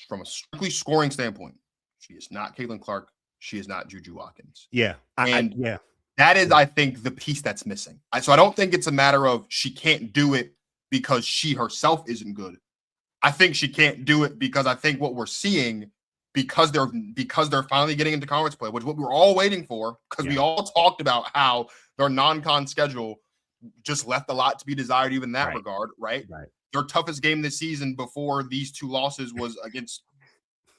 from a strictly scoring standpoint, she is not Caitlin Clark. She is not Juju Watkins. Yeah. That is, I think, the piece that's missing. So I don't think it's a matter of she can't do it because she herself isn't good. I think she can't do it because I think what we're seeing, because they're finally getting into conference play, which is what we were all waiting for, because we all talked about how their non-con schedule just left a lot to be desired, even in that regard, right? Their toughest game this season before these two losses was against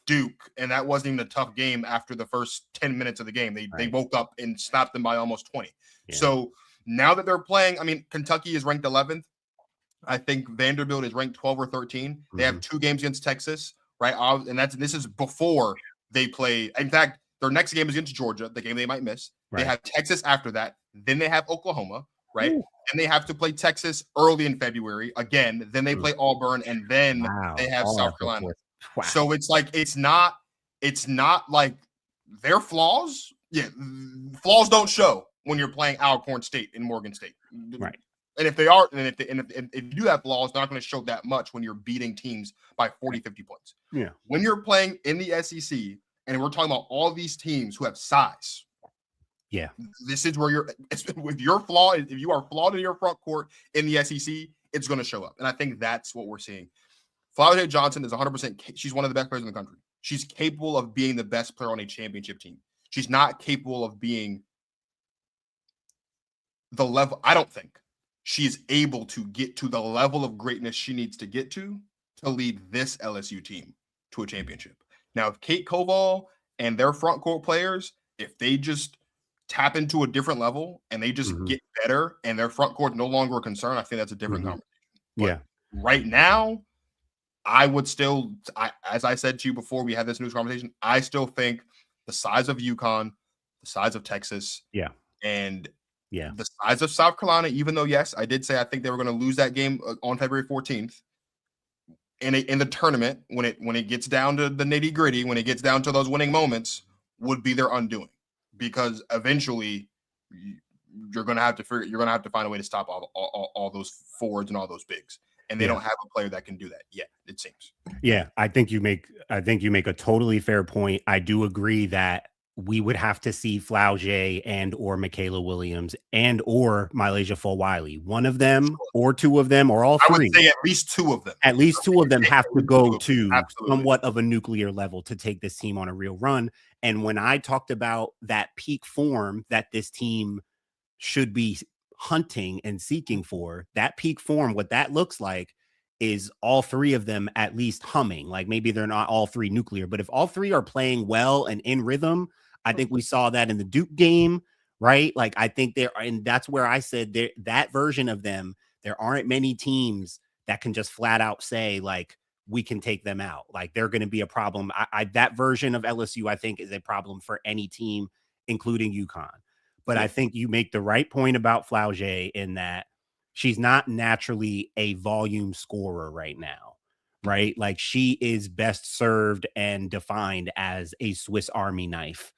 Duke, and that wasn't even a tough game after the first 10 minutes of the game. They woke up and snapped them by almost 20. Yeah. So now that they're playing, I mean, Kentucky is ranked 11th. I think Vanderbilt is ranked 12 or 13. They have 2 games against Texas, right? And this is before they play. In fact, their next game is against Georgia, the game they might miss. They have Texas after that. Then they have Oklahoma, right? Ooh. And they have to play Texas early in February again. Then they play Auburn, and then they have All South after Carolina. fourth. Wow. So it's like it's not like their flaws. Yeah, flaws don't show when you're playing Alcorn State in Morgan State. Right. And if they are, and if you do have flaws, they're not going to show that much when you're beating teams by 40, 50 points. Yeah. When you're playing in the SEC, and we're talking about all these teams who have size. Yeah. This is where if you're flawed, if you are flawed in your front court in the SEC, it's going to show up. And I think that's what we're seeing. Flau'jae Johnson is 100%. She's one of the best players in the country. She's capable of being the best player on a championship team. She's not capable of being the level. I don't think she's able to get to the level of greatness she needs to get to lead this LSU team to a championship. Now, if Kate Koval and their front court players, if they just tap into a different level and they just get better and their front court no longer a concern, I think that's a different conversation. But right now, I would still, as I said to you before we had this news conversation, I still think the size of UConn, the size of Texas, and the size of South Carolina, even though, yes, I did say I think they were going to lose that game on February 14th in the tournament when it gets down to the nitty gritty, when it gets down to those winning moments, would be their undoing, because eventually you're going to have to find a way to stop all those forwards and all those bigs. And they don't have a player that can do that yet, it seems. Yeah, I think you make a totally fair point. I do agree that we would have to see Flau'jae and or Michaela Williams and or Mylasia Fulwiley. One of them or two of them or all three. I would say at least two of them. At least two of them have to go to somewhat of a nuclear level to take this team on a real run. And when I talked about that peak form that this team should be hunting and seeking for, that peak form, what that looks like is all three of them at least humming. Like maybe they're not all three nuclear, but if all three are playing well and in rhythm, I think we saw that in the Duke game, right? Like I think and that's where I said that version of them, there aren't many teams that can just flat out say like, we can take them out. Like they're going to be a problem. That version of LSU, I think, is a problem for any team, including UConn. But I think you make the right point about Flau'jae in that she's not naturally a volume scorer right now, right? Like she is best served and defined as a Swiss Army knife,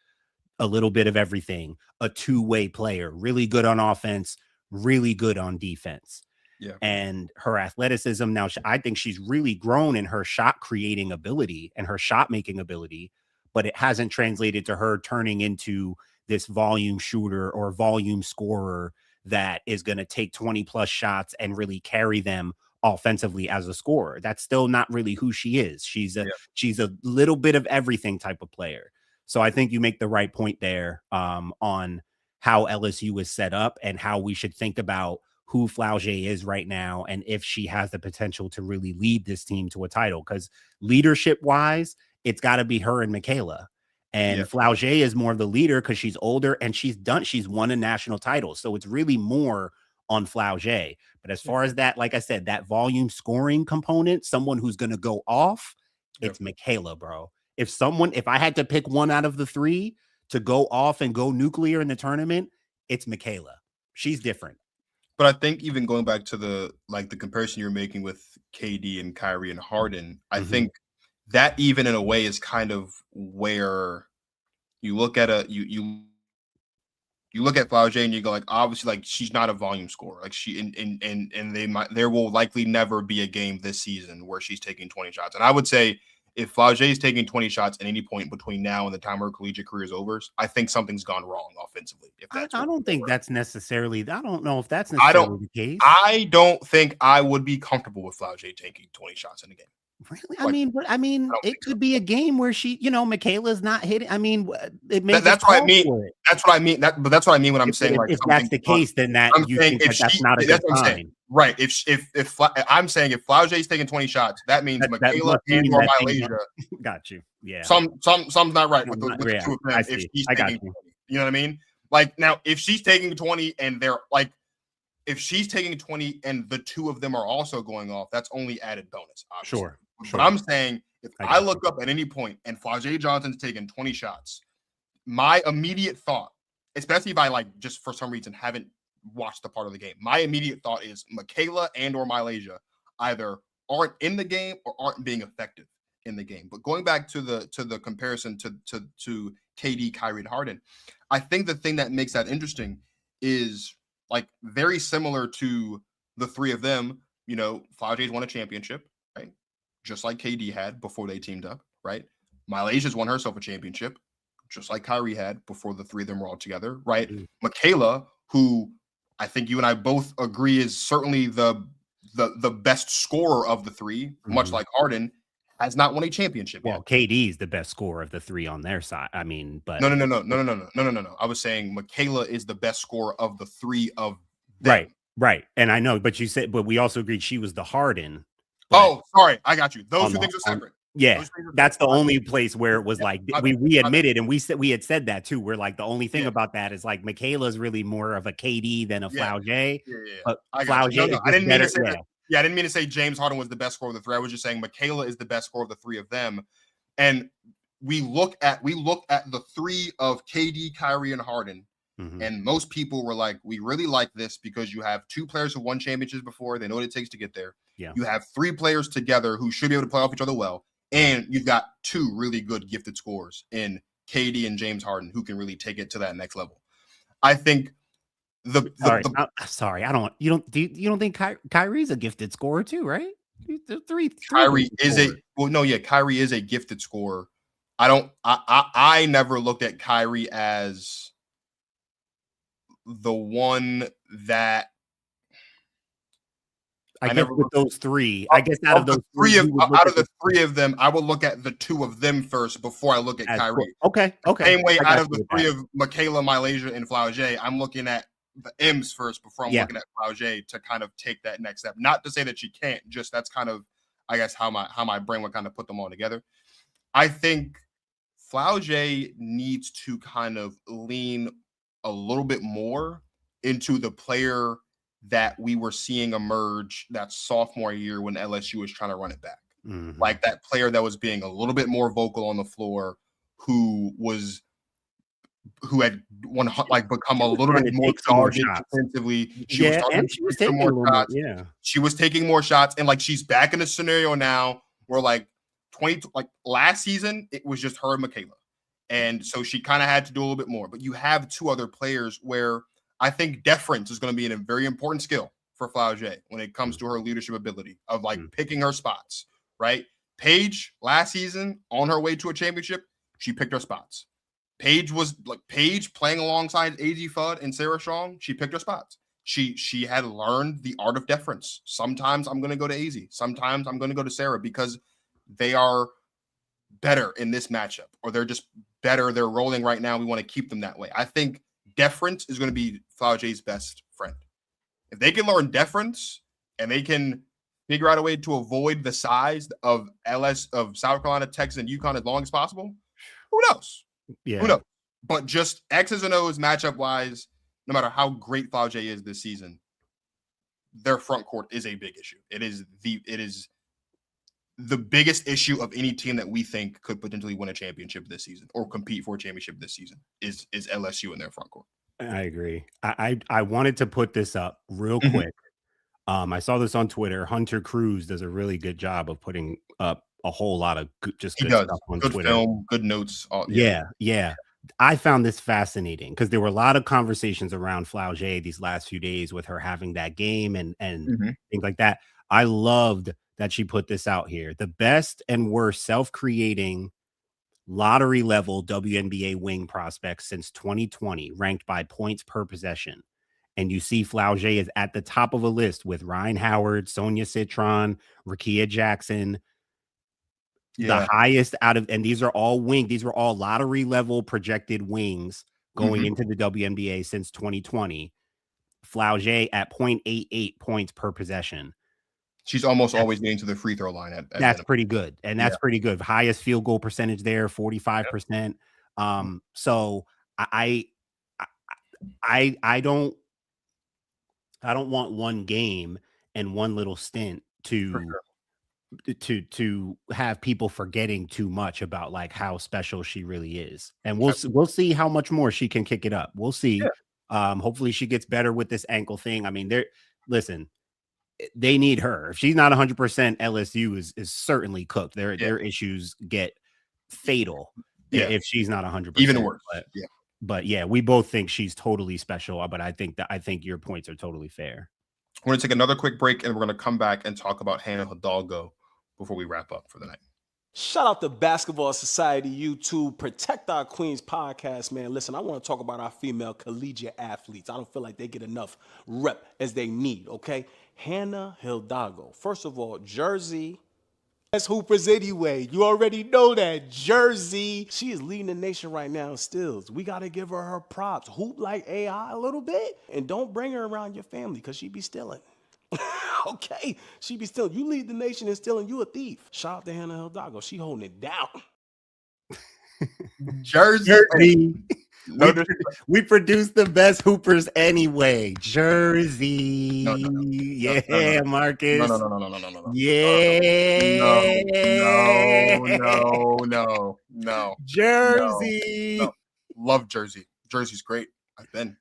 a little bit of everything, a two-way player, really good on offense, really good on defense. Yeah. And her athleticism now, I think she's really grown in her shot creating ability and her shot making ability, but it hasn't translated to her turning into this volume shooter or volume scorer that is going to take 20 plus shots and really carry them offensively as a scorer. That's still not really who she is. She's a little bit of everything type of player. So I think you make the right point there on how LSU is set up and how we should think about who Flau'jae is right now and if she has the potential to really lead this team to a title. Because leadership wise, it's got to be her and Michaela. And Flau'jae is more of the leader because she's older and she's won a national title. So it's really more on Flau'jae. But as far as that, like I said, that volume scoring component, someone who's going to go off, it's Michaela, bro. If I had to pick one out of the three to go off and go nuclear in the tournament, it's Michaela. She's different. But I think even going back to the comparison you're making with KD and Kyrie and Harden, I think that even in a way is kind of where you look at you look at Flau'jae and you go like, obviously, like she's not a volume scorer. Like there will likely never be a game this season where she's taking 20 shots. And I would say if Flau'jae is taking 20 shots at any point between now and the time her collegiate career is over, I think something's gone wrong offensively. If that's I don't think that's necessarily. I don't know if that's necessarily the case. I don't think I would be comfortable with Flau'jae taking 20 shots in a game. Really? I mean, it could be a game where she, Michaela's not hitting. I mean, it makes that's what I mean. That's what I mean. But that's what I mean when I'm saying like if that's the case, then that's not a good sign. Right. If I'm saying if Flau'jae is taking 20 shots, that means Michaela and or Mylasia. Got you. Yeah. Someth's not right with the two of them. If she's taking 20, you know what I mean? Like now, if she's taking 20 and they're like, if she's taking 20 and the two of them are also going off, that's only added bonus. Obviously. Sure. But I'm saying if I look up at any point and Flau'jae Johnson's taking 20 shots, my immediate thought, especially if I like just for some reason haven't watched the part of the game. My immediate thought is Michaela and or Mylasia either aren't in the game or aren't being effective in the game. But going back to the comparison to KD, Kyrie, and Harden, I think the thing that makes that interesting is like very similar to the three of them. You know, Flau'jae's won a championship, right? Just like KD had before they teamed up, right? Mylasia's won herself a championship, just like Kyrie had before the three of them were all together, right? Michaela, who I think you and I both agree is certainly the best scorer of the three, much like Harden, has not won a championship well, yet. KD is the best scorer of the three on their side. I mean, but No. I was saying Michaela is the best scorer of the three of them. Right. And I know, but you said, but we also agreed she was the Harden. Oh, sorry, I got you. Those two things are separate. Yeah, that's the only place where it was like we admitted, and we had said that too. We're like the only thing about that is like Michaela's really more of a KD than a Flau'jae. But Flau'jae, I didn't mean to say that. Yeah, I didn't mean to say James Harden was the best scorer of the three. I was just saying Michaela is the best scorer of the three of them. And we look at the three of KD, Kyrie, and Harden. And most people were like, we really like this because you have two players who won championships before. They know what it takes to get there. Yeah. You have three players together who should be able to play off each other well. And you've got two really good gifted scorers in KD and James Harden who can really take it to that next level. I think sorry, I don't. You don't think Kyrie's a gifted scorer too, right? Kyrie is Kyrie is a gifted scorer. I never looked at Kyrie as the one that I guess with those three, I guess out of the three of them, I will look at the two of them first before I look at Kyrie. Okay. Same way out of the three of Michaela, Mylasia, and Flau'jae, I'm looking at the M's first before I'm looking at Flau'jae to kind of take that next step. Not to say that she can't, just that's kind of, I guess, how my brain would kind of put them all together. I think Flau'jae needs to kind of lean a little bit more into the player that we were seeing emerge that sophomore year when LSU was trying to run it back. Like that player that was being a little bit more vocal on the floor, who had become a little bit more guarded defensively. She was taking more shots. Yeah, she was taking more shots, and like she's back in a scenario now where like last season it was just her and Michaela, and so she kind of had to do a little bit more. But you have two other players where I think deference is going to be a very important skill for Flau'jae when it comes to her leadership ability of like picking her spots, right? Paige last season on her way to a championship, she picked her spots. Paige playing alongside AZ Fudd and Sarah Strong. She picked her spots. She had learned the art of deference. Sometimes I'm going to go to AZ. Sometimes I'm going to go to Sarah because they are better in this matchup, or they're just better. They're rolling right now. We want to keep them that way. I think deference is going to be Flau'jae's best friend. If they can learn deference and they can figure out a way to avoid the size of South Carolina, Texas, and UConn as long as possible, who knows? Yeah. Who knows? But just X's and O's matchup wise, no matter how great Flau'jae is this season, their front court is a big issue. It is the biggest issue of any team that we think could potentially win a championship this season or compete for a championship this season is LSU in their front court. I agree. I wanted to put this up real quick. I saw this on Twitter. Hunter Cruz does a really good job of putting up a whole lot of good stuff on Twitter. Film, good notes. Yeah. I found this fascinating because there were a lot of conversations around Flau'jae these last few days with her having that game and things like that. I loved that she put this out here. The best and worst self-creating lottery level WNBA wing prospects since 2020, ranked by points per possession. And you see Flau'jae is at the top of a list with Ryan Howard, Sonia Citron, Rakia Jackson. The highest out of, and these are all these were all lottery level projected wings going into the WNBA since 2020. Flau'jae at 0.88 points per possession. She's almost always getting to the free throw line. That's pretty good. And that's pretty good. Highest field goal percentage there, 45%. So I don't want one game and one little stint to have people forgetting too much about like how special she really is. And we'll see how much more she can kick it up. We'll see. Hopefully she gets better with this ankle thing. I mean, they need her. If she's not 100%, LSU is certainly cooked. Their issues get fatal if she's not 100%. Even worse. But yeah, we both think she's totally special. But I think your points are totally fair. We're going to take another quick break, and we're going to come back and talk about Hannah Hidalgo before we wrap up for the night. Shout out to Basketball Society YouTube, Protect Our Queens podcast, man. Listen, I want to talk about our female collegiate athletes. I don't feel like they get enough rep as they need, okay? Hannah Hidalgo. First of all, Jersey. That's hoopers anyway. You already know that. Jersey. She is leading the nation right now in steals. We got to give her props. Hoop like AI a little bit, and don't bring her around your family because she be stealing. Okay, she be stealing. You lead the nation in stealing, you a thief. Shout out to Hannah Hidalgo. She holding it down. Jersey. We produce the best hoopers anyway. Jersey. No, Marcus. No. Yeah. No. Jersey. No. Love Jersey. Jersey's great. I've been.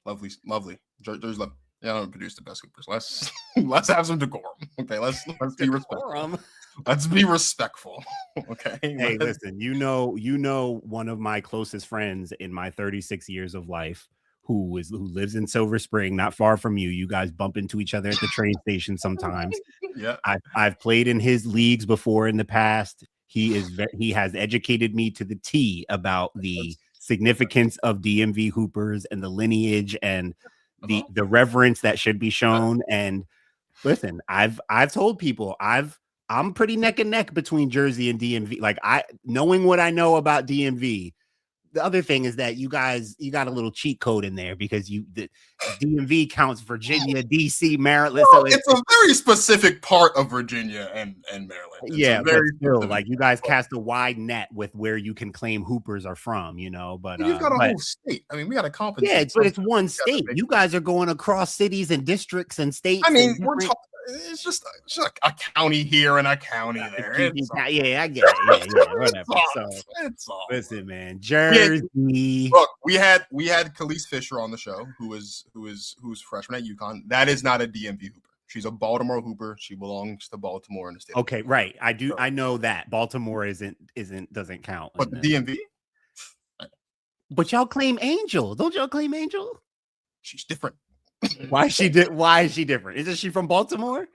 Lovely. Jersey's love. Yeah, I don't produce the best hoopers. Let's have some decorum. Okay, let's be respectful. Let's be respectful. Okay. Hey, listen, you know one of my closest friends in my 36 years of life who lives in Silver Spring, not far from you. You guys bump into each other at the train station sometimes. Yeah. I've played in his leagues before in the past. He has educated me to the T about the significance of DMV hoopers and the lineage and the reverence that should be shown. And listen, I've told people I'm pretty neck and neck between Jersey and DMV. Like knowing what I know about DMV. The other thing is that you got a little cheat code in there because the DMV counts Virginia, DC, Maryland. Well, so it's a very specific part of Virginia and Maryland. It's but still, like you guys cast a wide net with where you can claim hoopers are from, But you've got a whole state. I mean, we got to compensate. Yeah, but it's one state. You guys are going across cities and districts and states. I mean, it's just a county here and a county there. I get it. Yeah, whatever. It's all. Listen, man, Jersey. Look, we had Khalees Fisher on the show, who's freshman at UConn. That is not a DMV hooper. She's a Baltimore hooper. She belongs to Baltimore in the state. Okay, right. I do. I know that Baltimore doesn't count. But the DMV. But y'all claim Angel. Don't y'all claim Angel? She's different. Why is she different? Isn't she from Baltimore?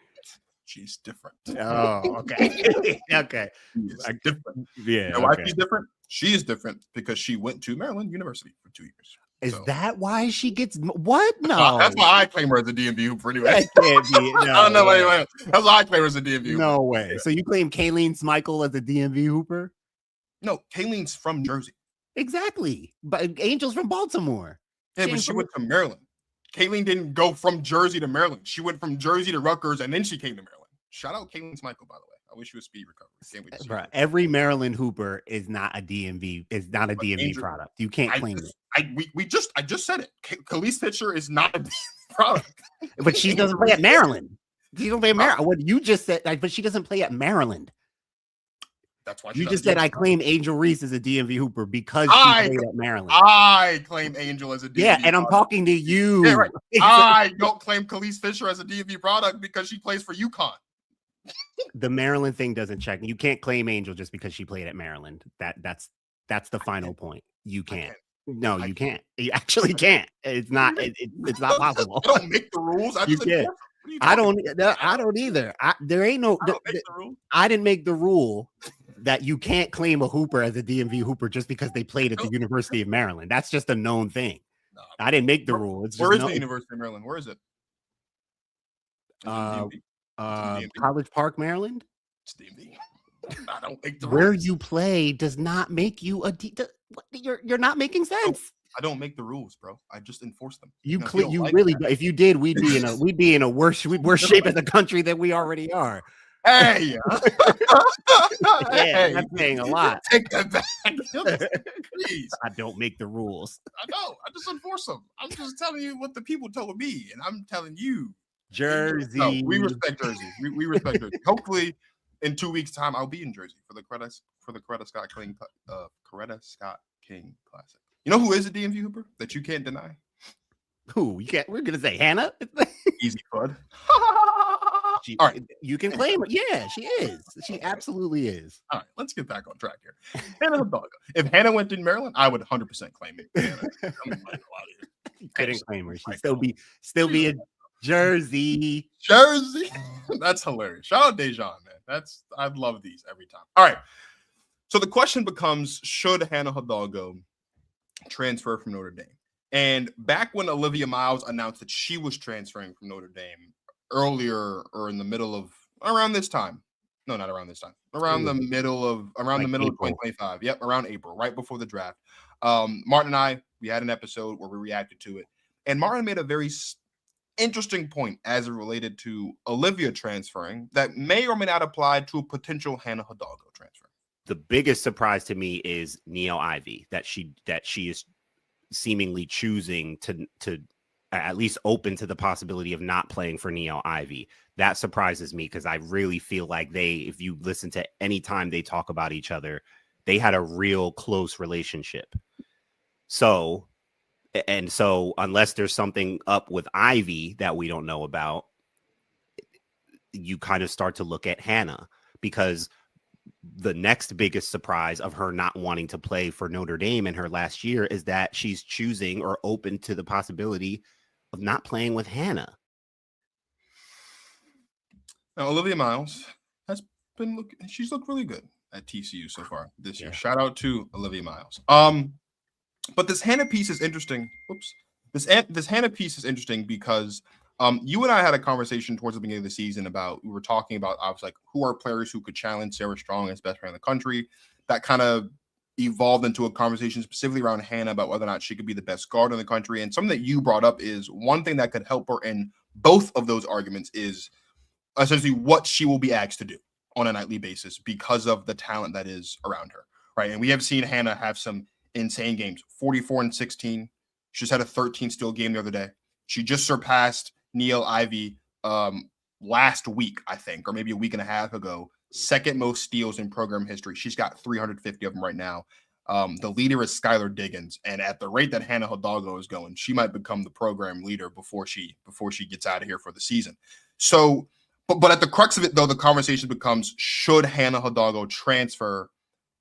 She's different. Oh, okay. Okay. She's different. Yeah. And why she's different? She is different because she went to Maryland University for 2 years. Is that why she gets what? No, that's why I claim her as a DMV hooper anyway. That can't be. No, wait. That's why I claim her as a DMV hooper. No way. So you claim Kayleen Smichael as a DMV hooper? No, Kayleen's from Jersey. Exactly, but Angel's from Baltimore. Yeah, but she went to Maryland. Kayleen didn't go from Jersey to Maryland. She went from Jersey to Rutgers, and then she came to Maryland. Shout out Kayleen Smichael, by the way. I wish you a speedy recovery. Bro, every Maryland hooper is not a DMV. Is not a DMV Angel, product. You can't claim it. I just said it. Khalees Fisher is not a DMV product. But she doesn't play at Maryland. She don't play at Maryland. What you just said, but she doesn't play at Maryland. That's why you just said I claim Angel Reese as a DMV hooper because she played at Maryland. I claim Angel as a DMV. Yeah, and I'm talking to you. Yeah, right. I don't claim Khalees Fisher as a DMV product because she plays for UConn. The Maryland thing doesn't check. You can't claim Angel just because she played at Maryland. That's the final point. You can't. No, you can't. You actually can't. It's not. It's not possible. I don't make the rules. I don't either. There ain't no. I didn't make the rule that you can't claim a hooper as a DMV hooper just because they played at the University of Maryland. That's just a known thing. No, I didn't make the rule. It's where is the University of Maryland? Where is it? College Park, Maryland. It's DMV. I don't make the where rules. you play does not make you a you're not making sense. I don't make the rules, bro. I just enforce them. You really if you did, we'd be in a worse shape as a country than we already are. Hey, yeah, I'm saying a lot. Take that back. Please. I don't make the rules. I know. I just enforce them. I'm just telling you what the people told me, and I'm telling you. Jersey. No, we respect Jersey. We respect Jersey. Hopefully, in 2 weeks' time, I'll be in Jersey for the Coretta Scott King Classic. You know who is a DMV hooper that you can't deny? Who? You can't. We're gonna say Hannah. Easy, bud. She, All right. you can claim it. Yeah, she is. She absolutely is. All right, let's get back on track here. Hannah Hidalgo. If Hannah went in Maryland, I would 100% claim it. You couldn't claim her. She'd still be a Jersey. Jersey. That's hilarious. Shout out Dejan, man. I love these every time. All right. So the question becomes, should Hannah Hidalgo transfer from Notre Dame? And back when Olivia Miles announced that she was transferring from Notre Dame earlier or in the middle of around this time. No, not around this time. Around the middle of April. 2025. Yep, around April, right before the draft. Martin and I, we had an episode where we reacted to it. And Martin made a very interesting point as it related to Olivia transferring that may or may not apply to a potential Hannah Hidalgo transfer. The biggest surprise to me is Niele Ivey, that she is seemingly choosing to at least open to the possibility of not playing for Niele Ivey. That surprises me because I really feel like if you listen to any time they talk about each other, they had a real close relationship. So unless there's something up with Ivy that we don't know about, you kind of start to look at Hannah, because the next biggest surprise of her not wanting to play for Notre Dame in her last year is that she's choosing or open to the possibility of not playing with Hannah. Now, Olivia Miles has been she's looked really good at TCU so far this year. Shout out to Olivia Miles. But this Hannah piece is interesting. Oops. This Hannah piece is interesting because you and I had a conversation towards the beginning of the season we were talking about obviously like who are players who could challenge Sarah Strong as best player in the country. That kind of evolved into a conversation specifically around Hannah about whether or not she could be the best guard in the country. And something that you brought up is one thing that could help her in both of those arguments is essentially what she will be asked to do on a nightly basis because of the talent that is around her, right? And we have seen Hannah have some insane games, 44-16. She just had a 13 steal game the other day. She just surpassed Niele Ivey last week, I think, or maybe a week and a half ago, second most steals in program history. She's got 350 of them right now. The leader is Skylar Diggins, and at the rate that Hannah Hidalgo is going, she might become the program leader before she gets out of here for the season. So, but at the crux of it, though, the conversation becomes: should Hannah Hidalgo transfer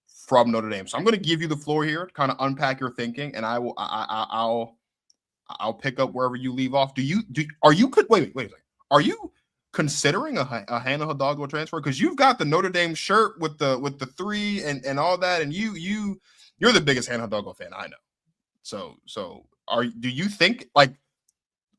from Notre Dame? So I'm going to give you the floor here to kind of unpack your thinking, and I'll pick up wherever you leave off. Wait a second. Are you considering a Hannah Hidalgo transfer? Because you've got the Notre Dame shirt with the 3 and all that, and you're the biggest Hannah Hidalgo fan I know. So do you think, like,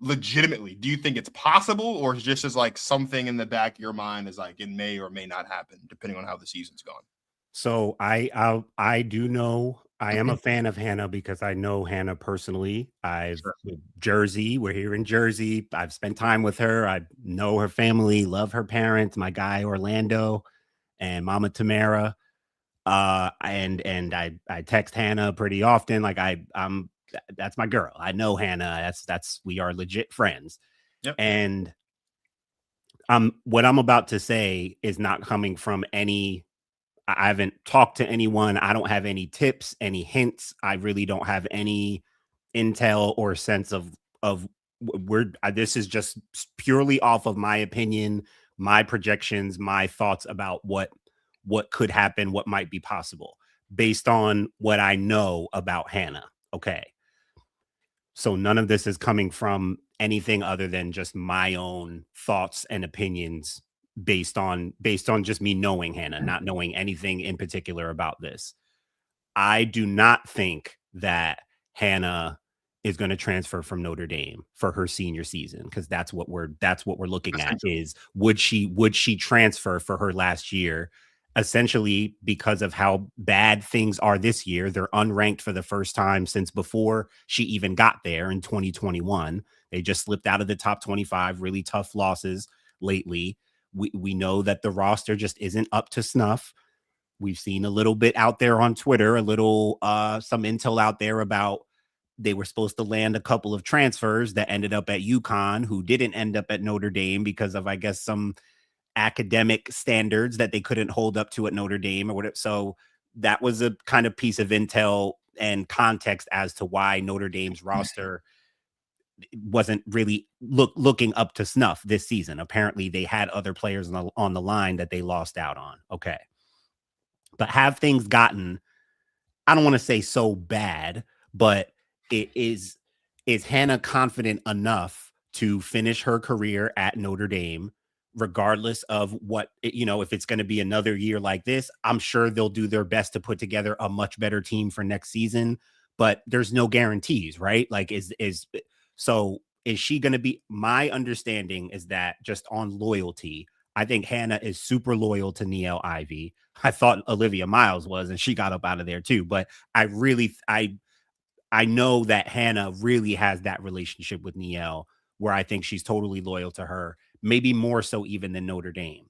legitimately, do you think it's possible, or is just as like something in the back of your mind is like it may or may not happen depending on how the season's gone? So I do know I am a fan of Hannah because I know Hannah personally. Jersey. We're here in Jersey. I've spent time with her. I know her family, love her parents, my guy Orlando and Mama Tamara. And I text Hannah pretty often. Like that's my girl. I know Hannah. We are legit friends. Yep. And what I'm about to say is not coming from any. I haven't talked to anyone. I don't have any tips, any hints. I really don't have any intel or sense of this is just purely off of my opinion, my projections, my thoughts about what could happen, what might be possible based on what I know about Hannah. Okay. So none of this is coming from anything other than just my own thoughts and opinions based on just me knowing Hannah, not knowing anything in particular about this. I do not think that Hannah is going to transfer from Notre Dame for her senior season, because that's what we're looking at is would she transfer for her last year, essentially because of how bad things are this year. They're unranked for the first time since before she even got there in 2021. They just slipped out of the top 25, really tough losses lately. We know that the roster just isn't up to snuff. We've seen a little bit out there on Twitter, some intel out there about they were supposed to land a couple of transfers that ended up at UConn, who didn't end up at Notre Dame because of, I guess, some academic standards that they couldn't hold up to at Notre Dame or whatever. So that was a kind of piece of intel and context as to why Notre Dame's roster wasn't really looking up to snuff this season. Apparently they had other players on the line that they lost out on. Okay. But have things gotten, I don't want to say so bad, but is Hannah confident enough to finish her career at Notre Dame, regardless of what, if it's going to be another year like this? I'm sure they'll do their best to put together a much better team for next season, but there's no guarantees, right? Like, is she going to be? My understanding is that just on loyalty, I think Hannah is super loyal to Niele Ivey. I thought Olivia Miles was, and she got up out of there too. But I know that Hannah really has that relationship with Niele where I think she's totally loyal to her, maybe more so even than Notre Dame.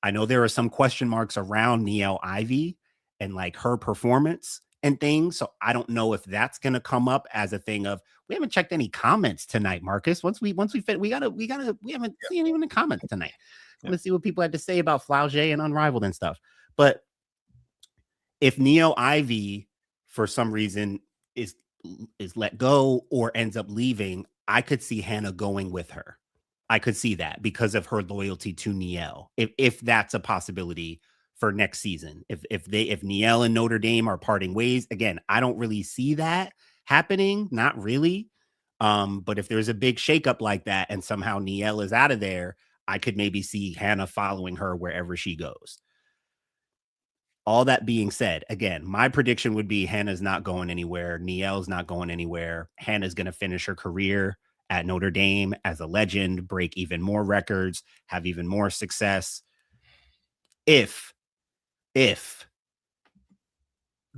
I know there are some question marks around Niele Ivey and like her performance and things. So I don't know if that's going to come up as a thing of, we haven't checked any comments tonight, Marcus. Once we fit, we haven't seen even the comments tonight. Let's see what people had to say about Flau'jae and Unrivaled and stuff. But if Niele Ivey, for some reason, is let go or ends up leaving, I could see Hannah going with her. I could see that because of her loyalty to Niele. If that's a possibility for next season, if Niele and Notre Dame are parting ways, again, I don't really see that happening. Not really. But if there's a big shakeup like that and somehow Niele is out of there, I could maybe see Hannah following her wherever she goes. All that being said, again, my prediction would be Hannah's not going anywhere. Niele's not going anywhere. Hannah's going to finish her career at Notre Dame as a legend, break even more records, have even more success. If the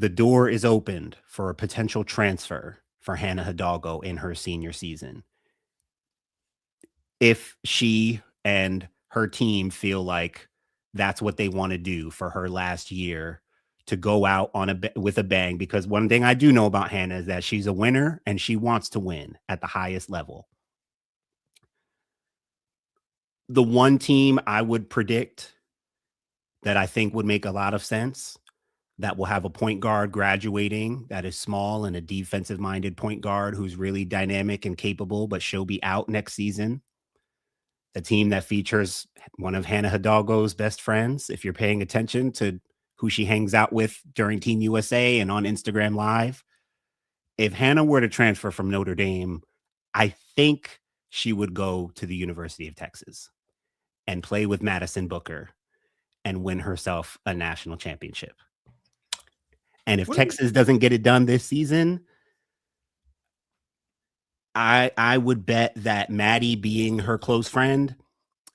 door is opened for a potential transfer for Hannah Hidalgo in her senior season, if she and her team feel like that's what they want to do for her last year, to go out with a bang, because one thing I do know about Hannah is that she's a winner and she wants to win at the highest level. The one team I would predict that I think would make a lot of sense, that will have a point guard graduating that is small and a defensive minded point guard who's really dynamic and capable, but she'll be out next season. A team that features one of Hannah Hidalgo's best friends, if you're paying attention to who she hangs out with during Team USA and on Instagram Live. If Hannah were to transfer from Notre Dame, I think she would go to the University of Texas and play with Madison Booker and win herself a national championship. And if Texas doesn't get it done this season, I would bet that Maddie being her close friend,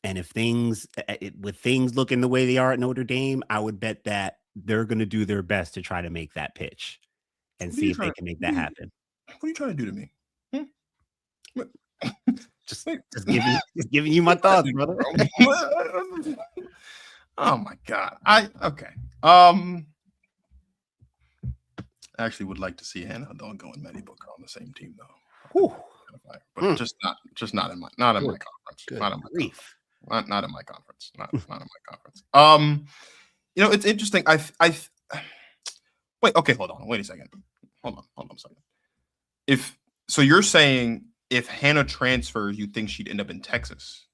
and if things looking the way they are at Notre Dame, I would bet that they're going to do their best to try to make that pitch and see if they can make that happen. What are you trying to do to me? Just giving you my thoughts, brother. Oh my God. Okay. I actually would like to see Hannah Hidalgo and Maddie Booker on the same team, though. Whew. But just not in my conference. Not in my conference. Not in my conference. Not in my conference. It's interesting. Wait, okay, hold on. Wait a second. Hold on a second. So you're saying if Hannah transfers, you think she'd end up in Texas?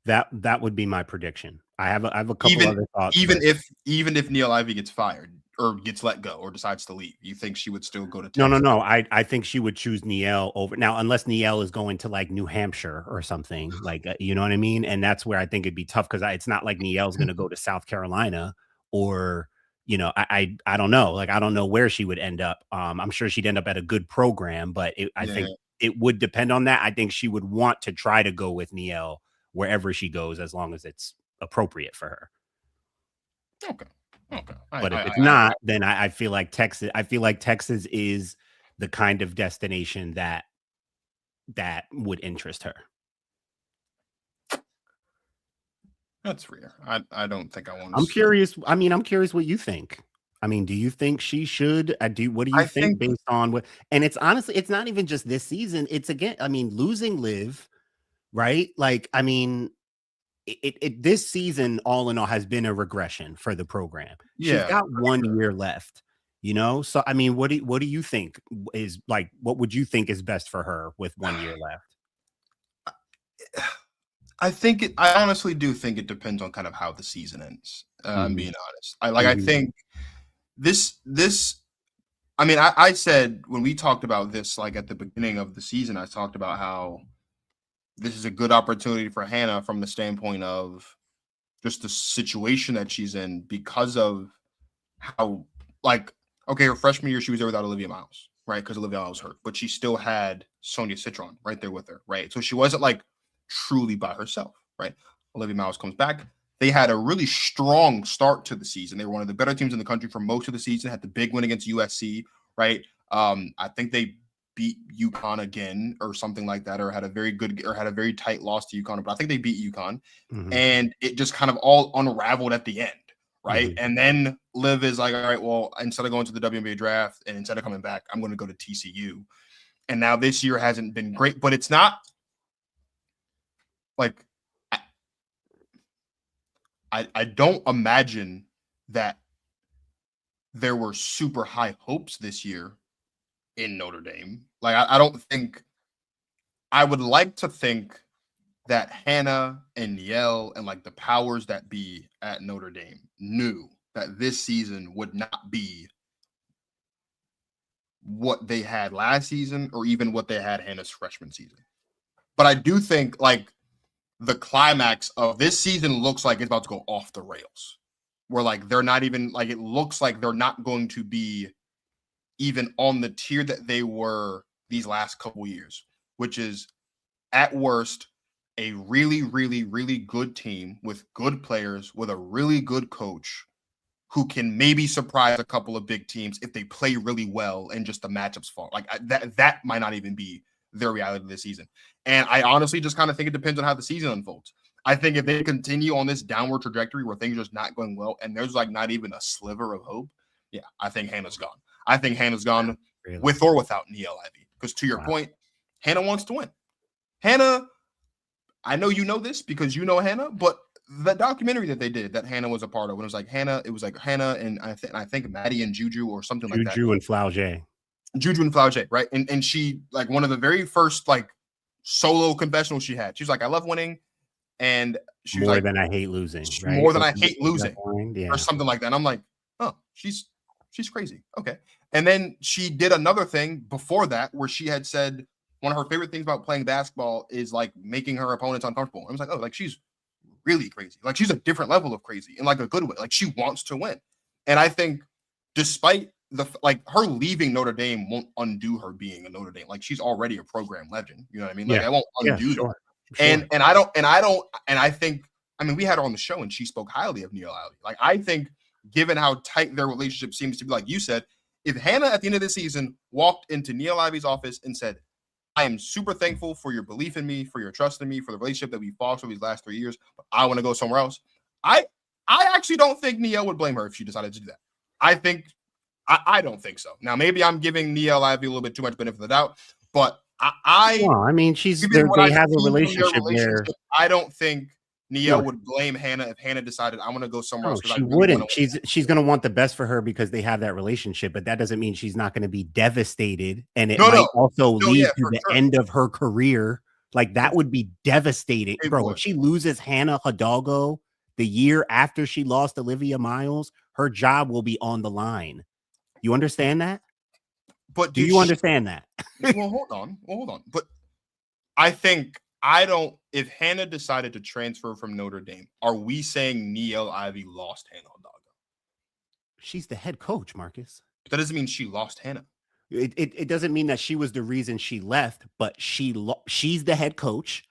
That would be my prediction. I have a couple other thoughts. Even if Niele Ivey gets fired or gets let go or decides to leave, you think she would still go to Texas? No. I think she would choose Niele over now, unless Niele is going to like New Hampshire or something, like, you know what I mean? And that's where I think it'd be tough, because it's not like Niele's going to go to South Carolina or, I don't know. Like, I don't know where she would end up. I'm sure she'd end up at a good program, but I think it would depend on that. I think she would want to try to go with Niele wherever she goes, as long as it's appropriate for her. Okay. But if it's not, then I feel like Texas. I feel like Texas is the kind of destination that would interest her. That's rare. I don't think I want to. I'm curious. I mean, I'm curious what you think. I mean, do you think she should? What do you think based on what? And it's honestly, it's not even just this season. It's again, I mean, losing Liv, right? Like, I mean, this season, all in all, has been a regression for the program. She's got 1 year left. You know, so I mean, what do you think is like? What would you think is best for her with 1 year left? I honestly do think it depends on kind of how the season ends. I'm being honest. I think this. I mean, I said when we talked about this, like at the beginning of the season, I talked about how this is a good opportunity for Hannah from the standpoint of just the situation that she's in because of how, like, okay, her freshman year she was there without Olivia Miles, right? Because Olivia Miles hurt, but she still had Sonia Citron right there with her, right? So she wasn't like truly by herself, right? Olivia Miles comes back. They had a really strong start to the season. They were one of the better teams in the country for most of the season, had the big win against USC, right? I think they beat UConn again or something like that, or had a very tight loss to UConn, but I think they beat UConn. And it just kind of all unraveled at the end, right? And then Liv is like, all right, well, instead of going to the WNBA draft and instead of coming back, I'm going to go to TCU. And now this year hasn't been great, but it's not like I don't imagine that there were super high hopes this year in Notre Dame. Like, I don't think – I would like to think that Hannah and Niele and, like, the powers that be at Notre Dame knew that this season would not be what they had last season or even what they had Hannah's freshman season. But I do think, like, the climax of this season looks like it's about to go off the rails. Where, like, they're not even – like, it looks like they're not going to be even on the tier that they were these last couple years, which is, at worst, a really, really, really good team with good players, with a really good coach who can maybe surprise a couple of big teams if they play really well and just the matchups fall. Like, that might not even be their reality this season. And I honestly just kind of think it depends on how the season unfolds. I think if they continue on this downward trajectory where things are just not going well and there's like not even a sliver of hope, yeah, I think Hannah's gone. I think Hannah's gone with or without Niele Ivey. Because to your point, Hannah wants to win. Hannah, I know you know this because you know Hannah, but the documentary that they did that Hannah was a part of, when it was like Hannah and I think Maddie and Juju or something like that. Juju and Flau'jae. Juju and Flau'jae, right? And she, like, one of the very first like solo confessionals she had, she was like, I love winning. And she was more like, than I hate losing, right? More than I hate losing, yeah. or something like that. And I'm like, oh, she's crazy. Okay. And then she did another thing before that where she had said one of her favorite things about playing basketball is like making her opponents uncomfortable. I was like, oh, like she's really crazy. Like she's a different level of crazy in like a good way. Like she wants to win. And I think despite like her leaving Notre Dame won't undo her being a Notre Dame. Like she's already a program legend. You know what I mean? Like I won't undo that. Sure. And I think, I mean, we had her on the show and she spoke highly of Niele Ivey. Like I think given how tight their relationship seems to be, like you said, if Hannah at the end of the season walked into Niele Ivey's office and said, I am super thankful for your belief in me, for your trust in me, for the relationship that we fostered these last 3 years, but I want to go somewhere else. I actually don't think Niele would blame her if she decided to do that. I don't think so. Now, maybe I'm giving Niele Ivey a little bit too much benefit of the doubt, but I mean, they have a relationship there. I don't think Niele would blame Hannah if Hannah decided I want to go somewhere else. She wouldn't. She's going to want the best for her because they have that relationship, but that doesn't mean she's not going to be devastated. And it might also lead to the end of her career. Like that would be devastating, bro. If she loses Hannah Hidalgo the year after she lost Olivia Miles, her job will be on the line. You understand that? But do you understand that? Well, hold on. But if Hannah decided to transfer from Notre Dame, are we saying Niele Ivey lost Hannah Hidalgo? She's the head coach, Marcus. But that doesn't mean she lost Hannah. It doesn't mean that she was the reason she left, but she's the head coach.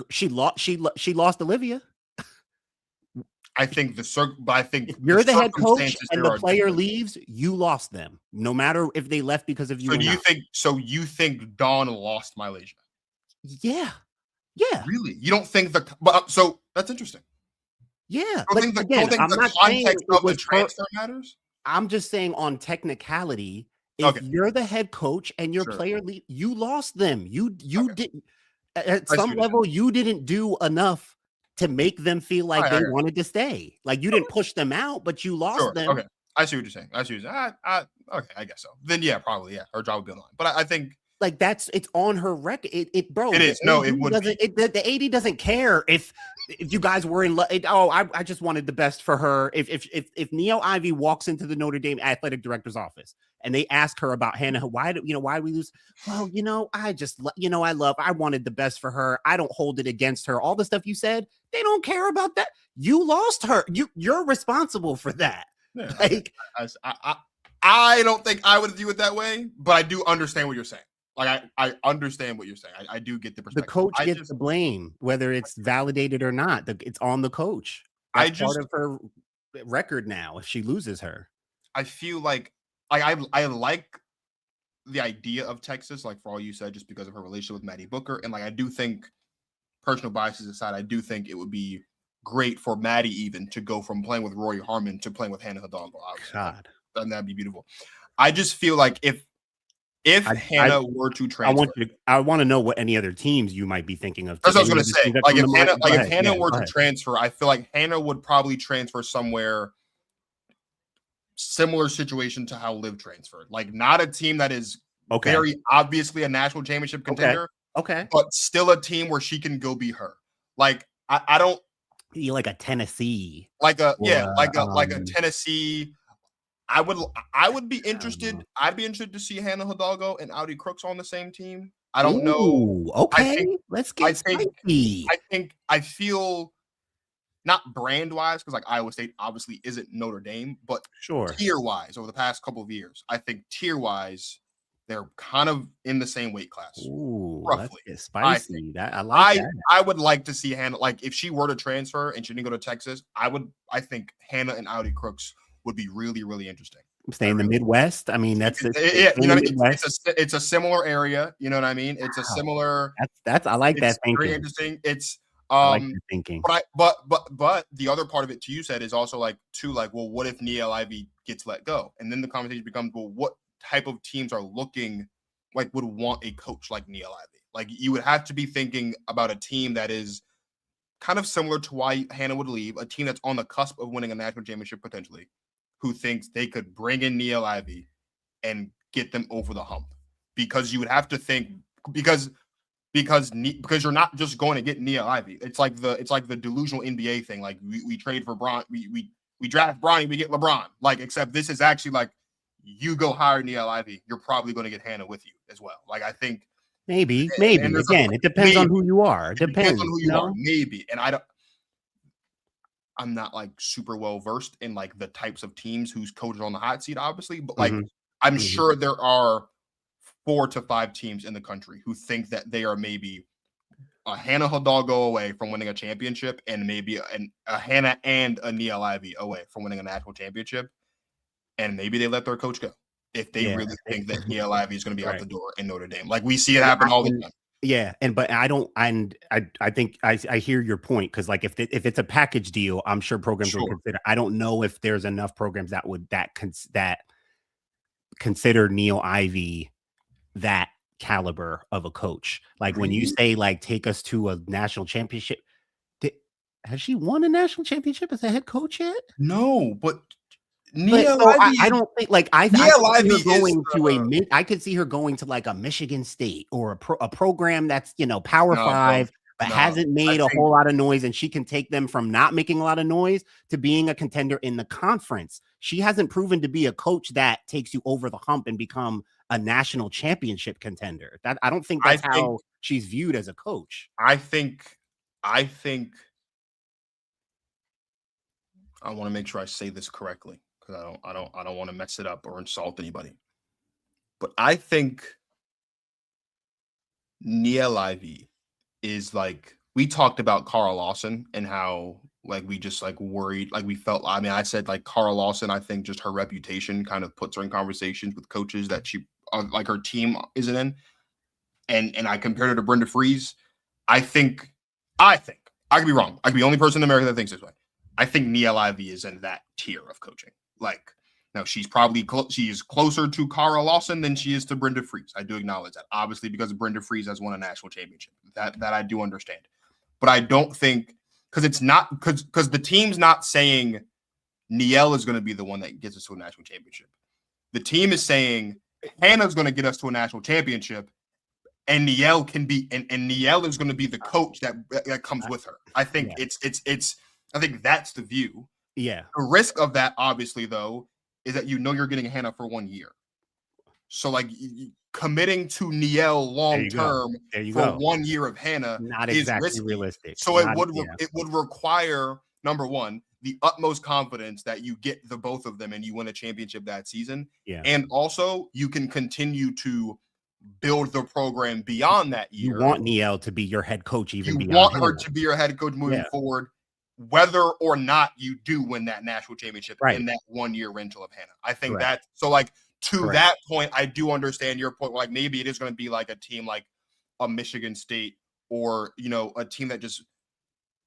She lost Olivia. I think if you're the head coach and the player leaves, you lost them. No matter if they left because of you. So you think Dawn lost Milasia? Yeah. Really? You don't think so that's interesting. Yeah. I'm not saying the transfer matters. I'm just saying on technicality, if you're the head coach and your player leave, you lost them. You didn't at some level, you didn't do enough to make them feel like they wanted to stay. Like you didn't push them out, but you lost them. I see what you're saying. Okay, I guess so. Then yeah, probably yeah, her job would be on the line. But I think like it's on her record. Bro. It is. No, it would be. The AD doesn't care if you guys were in love. I just wanted the best for her. If Nia Ivy walks into the Notre Dame athletic director's office and they ask her about Hannah, why do we lose? Well, I wanted the best for her. I don't hold it against her. All the stuff you said, they don't care about that. You lost her. You're responsible for that. Yeah, like I don't think I would view it that way, but I do understand what you're saying. Like I understand what you're saying. I do get the perspective. The coach gets the blame, whether it's validated or not. It's on the coach. That's part of her record now. If she loses her, I feel like I like the idea of Texas, like for all you said, just because of her relationship with Maddie Booker, and like I do think, personal biases aside, I do think it would be great for Maddie even to go from playing with Rory Harmon to playing with Hannah Hidalgo. God, and that'd be beautiful. I just feel like if Hannah were to transfer, I want to know what any other teams you might be thinking of. That's what I was going to say. Like if Hannah were to transfer, I feel like Hannah would probably transfer somewhere similar situation to how Liv transferred. Like not a team that is very obviously a national championship contender. Okay. But still a team where she can go be her. Like I don't be like a Tennessee. Like a Tennessee. I would be interested. I'd be interested to see Hannah Hidalgo and Audi Crooks on the same team. I don't know. Okay, let's get spicy. I feel not brand wise, because like Iowa State obviously isn't Notre Dame, but tier wise over the past couple of years, I think tier wise they're kind of in the same weight class. Ooh, roughly. Let's get spicy. I like that. I would like to see Hannah, like if she were to transfer and she didn't go to Texas, I think Hannah and Audi Crooks would be really, really interesting. Stay in the Midwest. I mean, that's it's a similar area. You know what I mean? It's a similar. I like that thinking. Very interesting. It's I like that thinking. But the other part of it, you said, is also like well, what if Nia Ivy gets let go? And then the conversation becomes, well, what type of teams are looking like would want a coach like Nia Ivy? Like you would have to be thinking about a team that is kind of similar to why Hannah would leave, a team that's on the cusp of winning a national championship potentially, who thinks they could bring in Nia Ivy and get them over the hump. Because you would have to think because you're not just going to get Nia Ivy. It's like the delusional NBA thing. Like we trade for Bron, we draft Bronny, we get LeBron. Like except this is actually like you go hire Nia Ivy, you're probably going to get Hannah with you as well. Like I think maybe again, it depends on who you are. It depends on who you are. Maybe, and I'm not like super well versed in like the types of teams whose coach is on the hot seat, obviously, but like I'm sure there are 4 to 5 teams in the country who think that they are maybe a Hannah Hidalgo away from winning a championship, and maybe a Hannah and a Nia Ivy away from winning a national championship, and maybe they let their coach go if they really think that Nia Ivy is going to be out the door in Notre Dame. Like we see it happen all the time. Yeah, but I think I hear your point, because like if it's a package deal, I'm sure programs will consider. I don't know if there's enough programs that would consider Nia Ivy that caliber of a coach. Like when you say like take us to a national championship, has she won a national championship as a head coach yet? No, but I don't think like I could see her going to like a Michigan State or a program that's Power 5 but hasn't made a whole lot of noise, and she can take them from not making a lot of noise to being a contender in the conference. She hasn't proven to be a coach that takes you over the hump and become a national championship contender. That I don't think that's how she's viewed as a coach. I think I want to make sure I say this correctly, because I don't want to mess it up or insult anybody. But I think Nia Ivy is like, we talked about Carl Lawson and how like we just like worried, like we felt, I mean, I said like Carl Lawson, I think just her reputation kind of puts her in conversations with coaches that she like her team isn't in. And I compared her to Brenda Freeze. I think I could be wrong. I could be the only person in America that thinks this way. I think Nia Ivy is in that tier of coaching. Like, now she's probably she's closer to Carl Lawson than she is to Brenda Freeze. I do acknowledge that, obviously, because Brenda Freeze has won a national championship. That I do understand, but I don't think because the team's not saying Niel is going to be the one that gets us to a national championship. The team is saying Hannah's going to get us to a national championship, and Niel can be, and Niel is going to be the coach that comes with her. I think I think that's the view. Yeah. The risk of that, obviously, though, is that you're getting Hannah for 1 year. So, like, committing to Niel long term for 1 year of Hannah not is exactly risky. realistic. So it would require, number one, the utmost confidence that you get the both of them and you win a championship that season. Yeah. And also, you can continue to build the program beyond that year. You want Niel to be your head coach, even beyond. You want her to be your head coach moving forward, whether or not you do win that national championship in that 1 year rental of Hannah. I think that, so like to that point, I do understand your point. Like maybe it is going to be like a team like a Michigan State or, you know, a team that just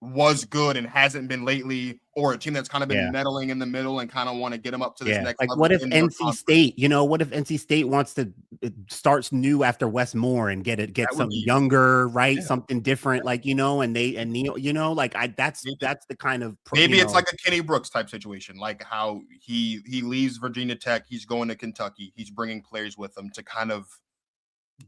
was good and hasn't been lately, or a team that's kind of been meddling in the middle and kind of want to get them up to this next like level. what if NC State, you know, what if NC State wants to starts new after Westmore and get some younger, right? Something different, like, you know, and Neil, you know, like that's the kind of maybe it's like a Kenny Brooks type situation, like how he leaves Virginia Tech, he's going to Kentucky, he's bringing players with him to kind of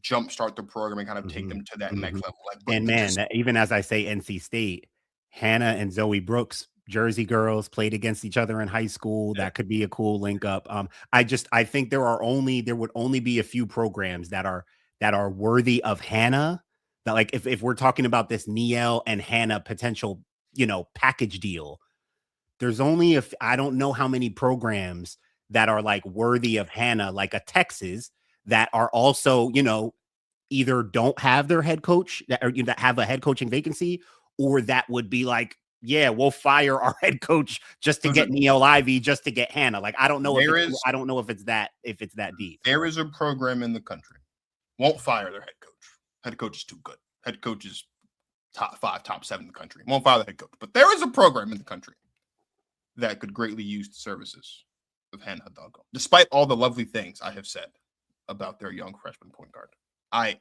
jumpstart the program and kind of take them to that next level. Like, and man, even as I say NC State, Hannah and Zoe Brooks, Jersey girls, played against each other in high school. That could be a cool link up. I think there would only be a few programs that are worthy of Hannah. That, like, if we're talking about this Niel and Hannah potential, you know, package deal, there's only I don't know how many programs that are like worthy of Hannah, like a Texas, that are also, you know, either don't have their head coach that have a head coaching vacancy, or that would be like, yeah, we'll fire our head coach just to get Niel Ivey, just to get Hannah. Like, I don't know if it's that deep. There is a program in the country won't fire their head coach. Head coach is too good. Head coach is top 5, top 7 in the country. Won't fire the head coach. But there is a program in the country that could greatly use the services of Hannah Hidalgo, despite all the lovely things I have said about their young freshman point guard. I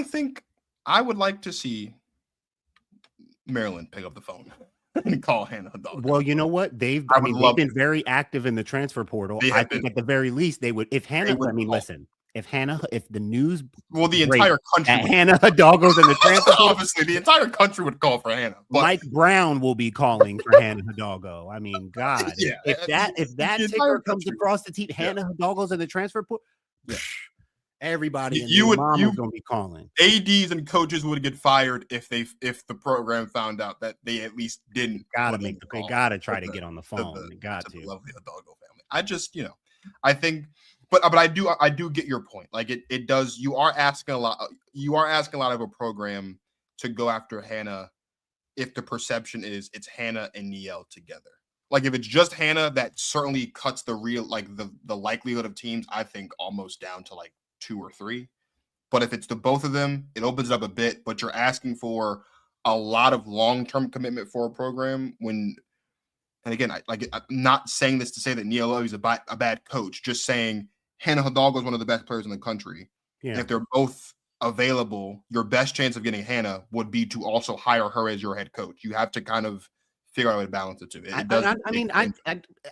think I would like to see Maryland pick up the phone and call Hannah Hidalgo. Well, you know what? They've been very active in the transfer portal. I think at the very least they would, if Hannah, if the news, well, the entire country, Hannah Hidalgo's in the transfer portal, obviously the entire country would call for Hannah. But Mike Brown will be calling for Hannah Hidalgo. I mean, God, if that ticker comes across the team, Hannah Hidalgo's in the transfer portal. Everybody in the mom is going to be calling. ADs and coaches would get fired if the program found out that they at least didn't. They gotta try to get on the phone. They got to. The lovely Hidalgo family. I just, I think, but I do get your point. Like it does. You are asking a lot. You are asking a lot of a program to go after Hannah if the perception is it's Hannah and Niel together. Like if it's just Hannah, that certainly cuts the real, like the likelihood of teams, I think, almost down to like 2 or 3. But if it's the both of them, it opens it up a bit. But you're asking for a lot of long-term commitment for a program when, and again, I'm not saying this to say that Niel is a bad coach, just saying Hannah Hidalgo is one of the best players in the country. Yeah. And if they're both available, your best chance of getting Hannah would be to also hire her as your head coach. You have to kind of figure out a way to balance it too.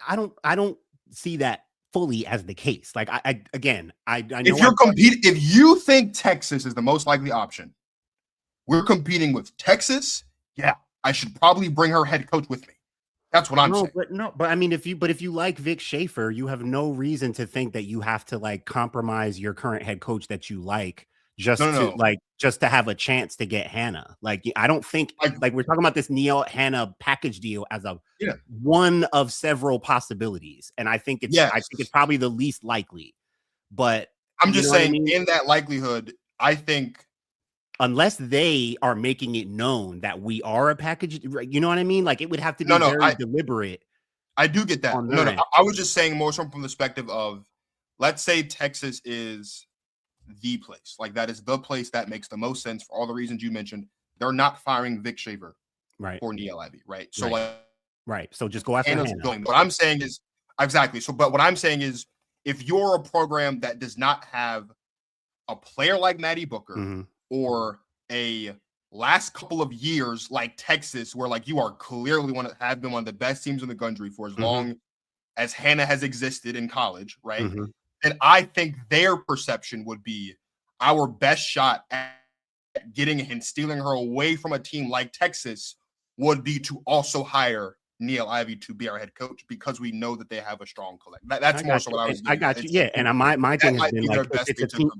I don't see that fully as the case. Like I know if you're competing, if you think Texas is the most likely option, we're competing with Texas. Yeah, I should probably bring her head coach with me. That's what I'm saying. But I mean, if you like Vic Schaefer, you have no reason to think that you have to like compromise your current head coach that you like just to have a chance to get Hannah. Like, I don't think like we're talking about this Niel Hannah package deal as a one of several possibilities, and I think it's probably the least likely. But I'm just saying, in that likelihood, I think unless they are making it known that we are a package, you know what I mean? Like it would have to be very deliberate. I do get that. I was just saying more so from the perspective of, let's say Texas is the place, like that is the place that makes the most sense for all the reasons you mentioned. They're not firing Vic Schaefer for Niel Ivey, right? So so just go after Hannah. What I'm saying is exactly. So, but what I'm saying is, if you're a program that does not have a player like Maddie Booker or a last couple of years, like Texas, where like you are clearly have been one of the best teams in the country for as long as Hannah has existed in college, right? And I think their perception would be our best shot at getting and stealing her away from a team like Texas would be to also hire Neil Ivey to be our head coach, because we know that they have a strong collective. That's more so what I was getting. I got you. Yeah. And my thing has been like, if it's a team,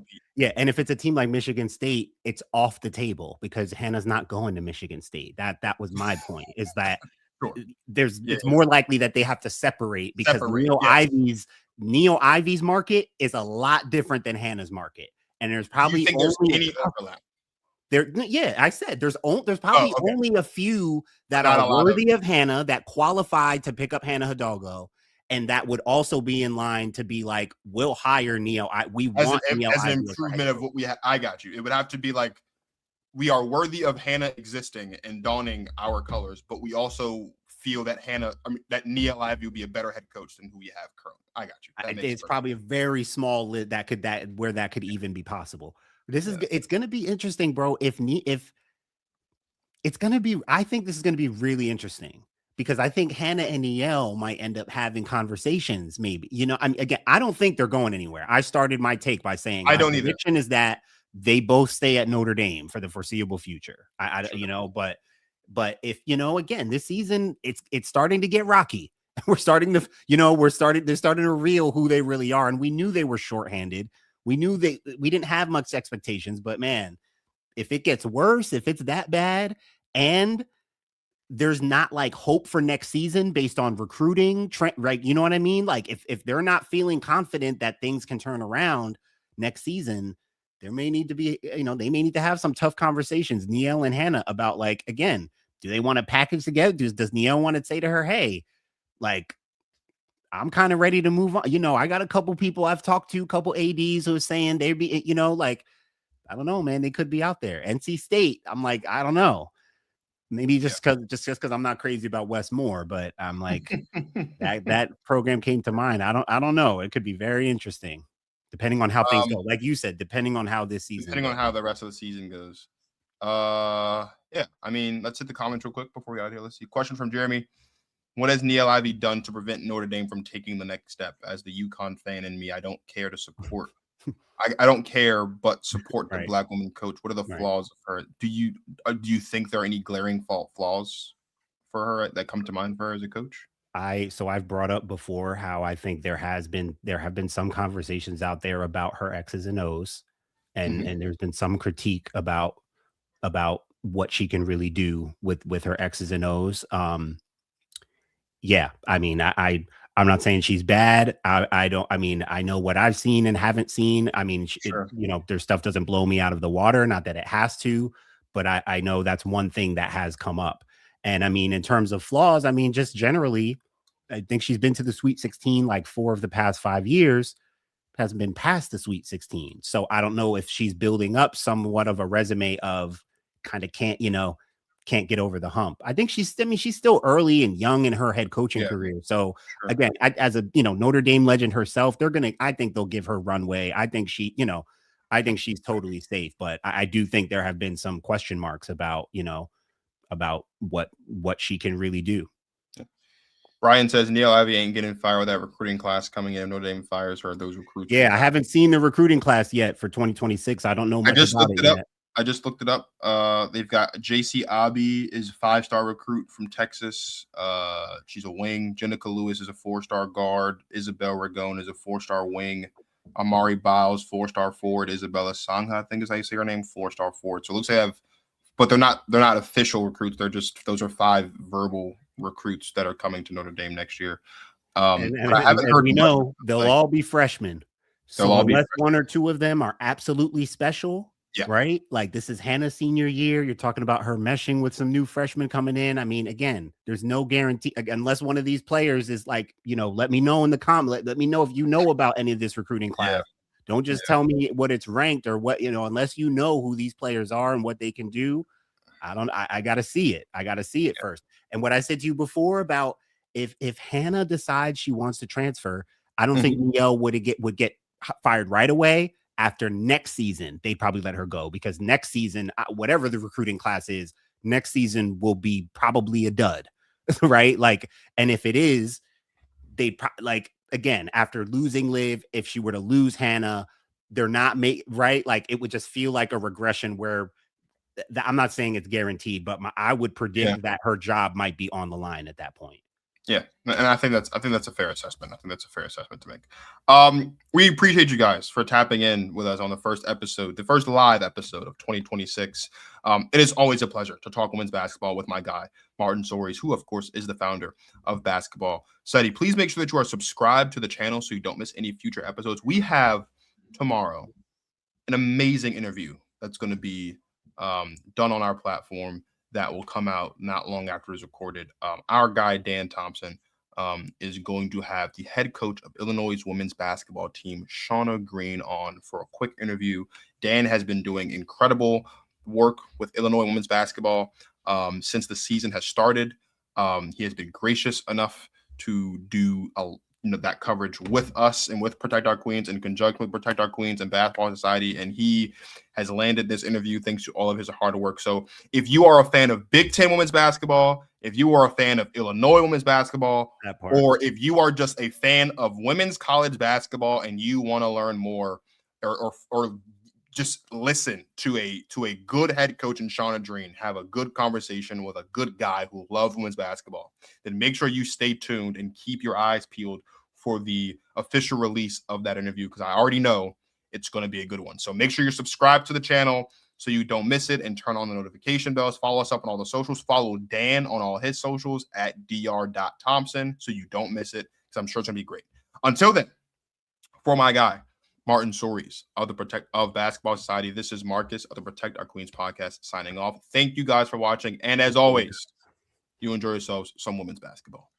and if it's a team like Michigan State, it's off the table because Hannah's not going to Michigan State. That was my point, is that it's more likely that they have to separate because Neil Ivey's market is a lot different than Hannah's market. And there's probably there's any overlap. I said there's probably only a few that are worthy of Hannah, that qualified to pick up Hannah Hidalgo, and that would also be in line to be like, we'll hire Neil. We want Neil as an improvement of what we have. I got you. It would have to be like, we are worthy of Hannah existing and donning our colors, but we also feel that that Neil Ivey would be a better head coach than who we have currently. I got you. It's probably a very small lid where that could even be possible. It's going to be interesting, bro. If it's going to be, I think this is going to be really interesting because I think Hannah and Niele might end up having conversations. Maybe, I don't think they're going anywhere. I started my take by saying I don't either. Prediction is that they both stay at Notre Dame for the foreseeable future. But if again, this season it's starting to get rocky. We're starting to, they're starting to reveal who they really are, and we knew they were shorthanded. We knew we didn't have much expectations, but man, if it gets worse, if it's that bad, and there's not like hope for next season based on recruiting, right? You know what I mean? Like if they're not feeling confident that things can turn around next season, there may need to be, they may need to have some tough conversations, Niele and Hannah, about like, again, do they want to package together? Does Niele want to say to her, hey, like, I'm kind of ready to move on. I got a couple people I've talked to, a couple ADs who are saying they'd be, like, I don't know, man, they could be out there. NC State, I'm like, I don't know. Maybe just because I'm not crazy about Wes Moore, but I'm like, that program came to mind. I don't know. It could be very interesting, depending on how things go. Like you said, depending on how this season, on how the rest of the season goes. Yeah. I mean, let's hit the comments real quick before we get out of here. Let's see. Question from Jeremy. What has Neil Ivey done to prevent Notre Dame from taking the next step? As the UConn fan in me, I don't care to support. I don't care, but support the black woman coach. What are the flaws of her? Do you think there are any glaring flaws for her that come to mind for her as a coach? I've brought up before how I think there have been some conversations out there about her X's and O's, and there's been some critique about what she can really do with her X's and O's. Yeah, I mean, I'm not saying she's bad. I know what I've seen and haven't seen. I mean, their stuff doesn't blow me out of the water. Not that it has to, but I know that's one thing that has come up. And I mean, in terms of flaws, I mean, just generally, I think she's been to the Sweet 16 like 4 of the past 5 years, hasn't been past the Sweet 16. So I don't know if she's building up somewhat of a resume of kind of can't get over the hump. I think she's still early and young in her head coaching career. So again, as a Notre Dame legend herself, I think they'll give her runway. I think she's totally safe, but I do think there have been some question marks about what she can really do. Brian says Neil Ivey ain't getting fired with that recruiting class coming in. Notre Dame fires her. Those recruits. Yeah, I haven't seen the recruiting class yet for 2026. I don't know much about it yet. I just looked it up. They've got JC Abi is a 5-star recruit from Texas. She's a wing. Jenica Lewis is a 4-star guard. Isabel Ragone is a 4-star wing. Amari Biles, 4-star forward. Isabella Sangha, I think is how you say her name, 4-star forward. So it looks like they have, but they're not official recruits. Those are 5 verbal recruits that are coming to Notre Dame next year. And I haven't heard. We know they'll all be freshmen. So unless 1 or 2 of them are absolutely special. Yeah. Right. Like this is Hannah's senior year. You're talking about her meshing with some new freshmen coming in. I mean, again, there's no guarantee unless one of these players is like, let me know in the comment. Let me know if you know about any of this recruiting class. Yeah. Don't just tell me what it's ranked or what, unless you know who these players are and what they can do. I got to see it. I got to see it first. And what I said to you before about if Hannah decides she wants to transfer, I don't think Niele would get fired right away. after next season, they probably let her go because next season, whatever the recruiting class is, next season will be probably a dud, right? Like, and if it is, they'd like, again, after losing Liv, if she were to lose Hannah, they're not right. Like, it would just feel like a regression where I'm not saying it's guaranteed, but I would predict that her job might be on the line at that point. Yeah, and I think that's a fair assessment. I think that's a fair assessment to make. We appreciate you guys for tapping in with us on the first episode, the first live episode of 2026. It is always a pleasure to talk women's basketball with my guy, Martin Soares, who, of course, is the founder of Basketball Study. Please make sure that you are subscribed to the channel so you don't miss any future episodes. We have tomorrow an amazing interview that's going to be done on our platform that will come out not long after it's recorded. Our guy, Dan Thompson, is going to have the head coach of Illinois' women's basketball team, Shauna Green, on for a quick interview. Dan has been doing incredible work with Illinois women's basketball since the season has started. He has been gracious enough to do that coverage with us and with Protect Our Queens, in conjunction with Protect Our Queens and Basketball Society, and he has landed this interview thanks to all of his hard work. So if you are a fan of Big Ten women's basketball, if you are a fan of Illinois women's basketball, or if you are just a fan of women's college basketball and you want to learn more, or just listen to a good head coach in Shauna Green, have a good conversation with a good guy who loves women's basketball, then make sure you stay tuned and keep your eyes peeled for the official release of that interview, because I already know it's going to be a good one. So make sure you're subscribed to the channel so you don't miss it, and turn on the notification bells. Follow us up on all the socials. Follow Dan on all his socials at dr.thompson so you don't miss it, because I'm sure it's going to be great. Until then, for my guy, Martin Soares of Basketball Society, this is Marcus of the Protect Our Queens podcast signing off. Thank you guys for watching. And as always, you enjoy yourselves some women's basketball.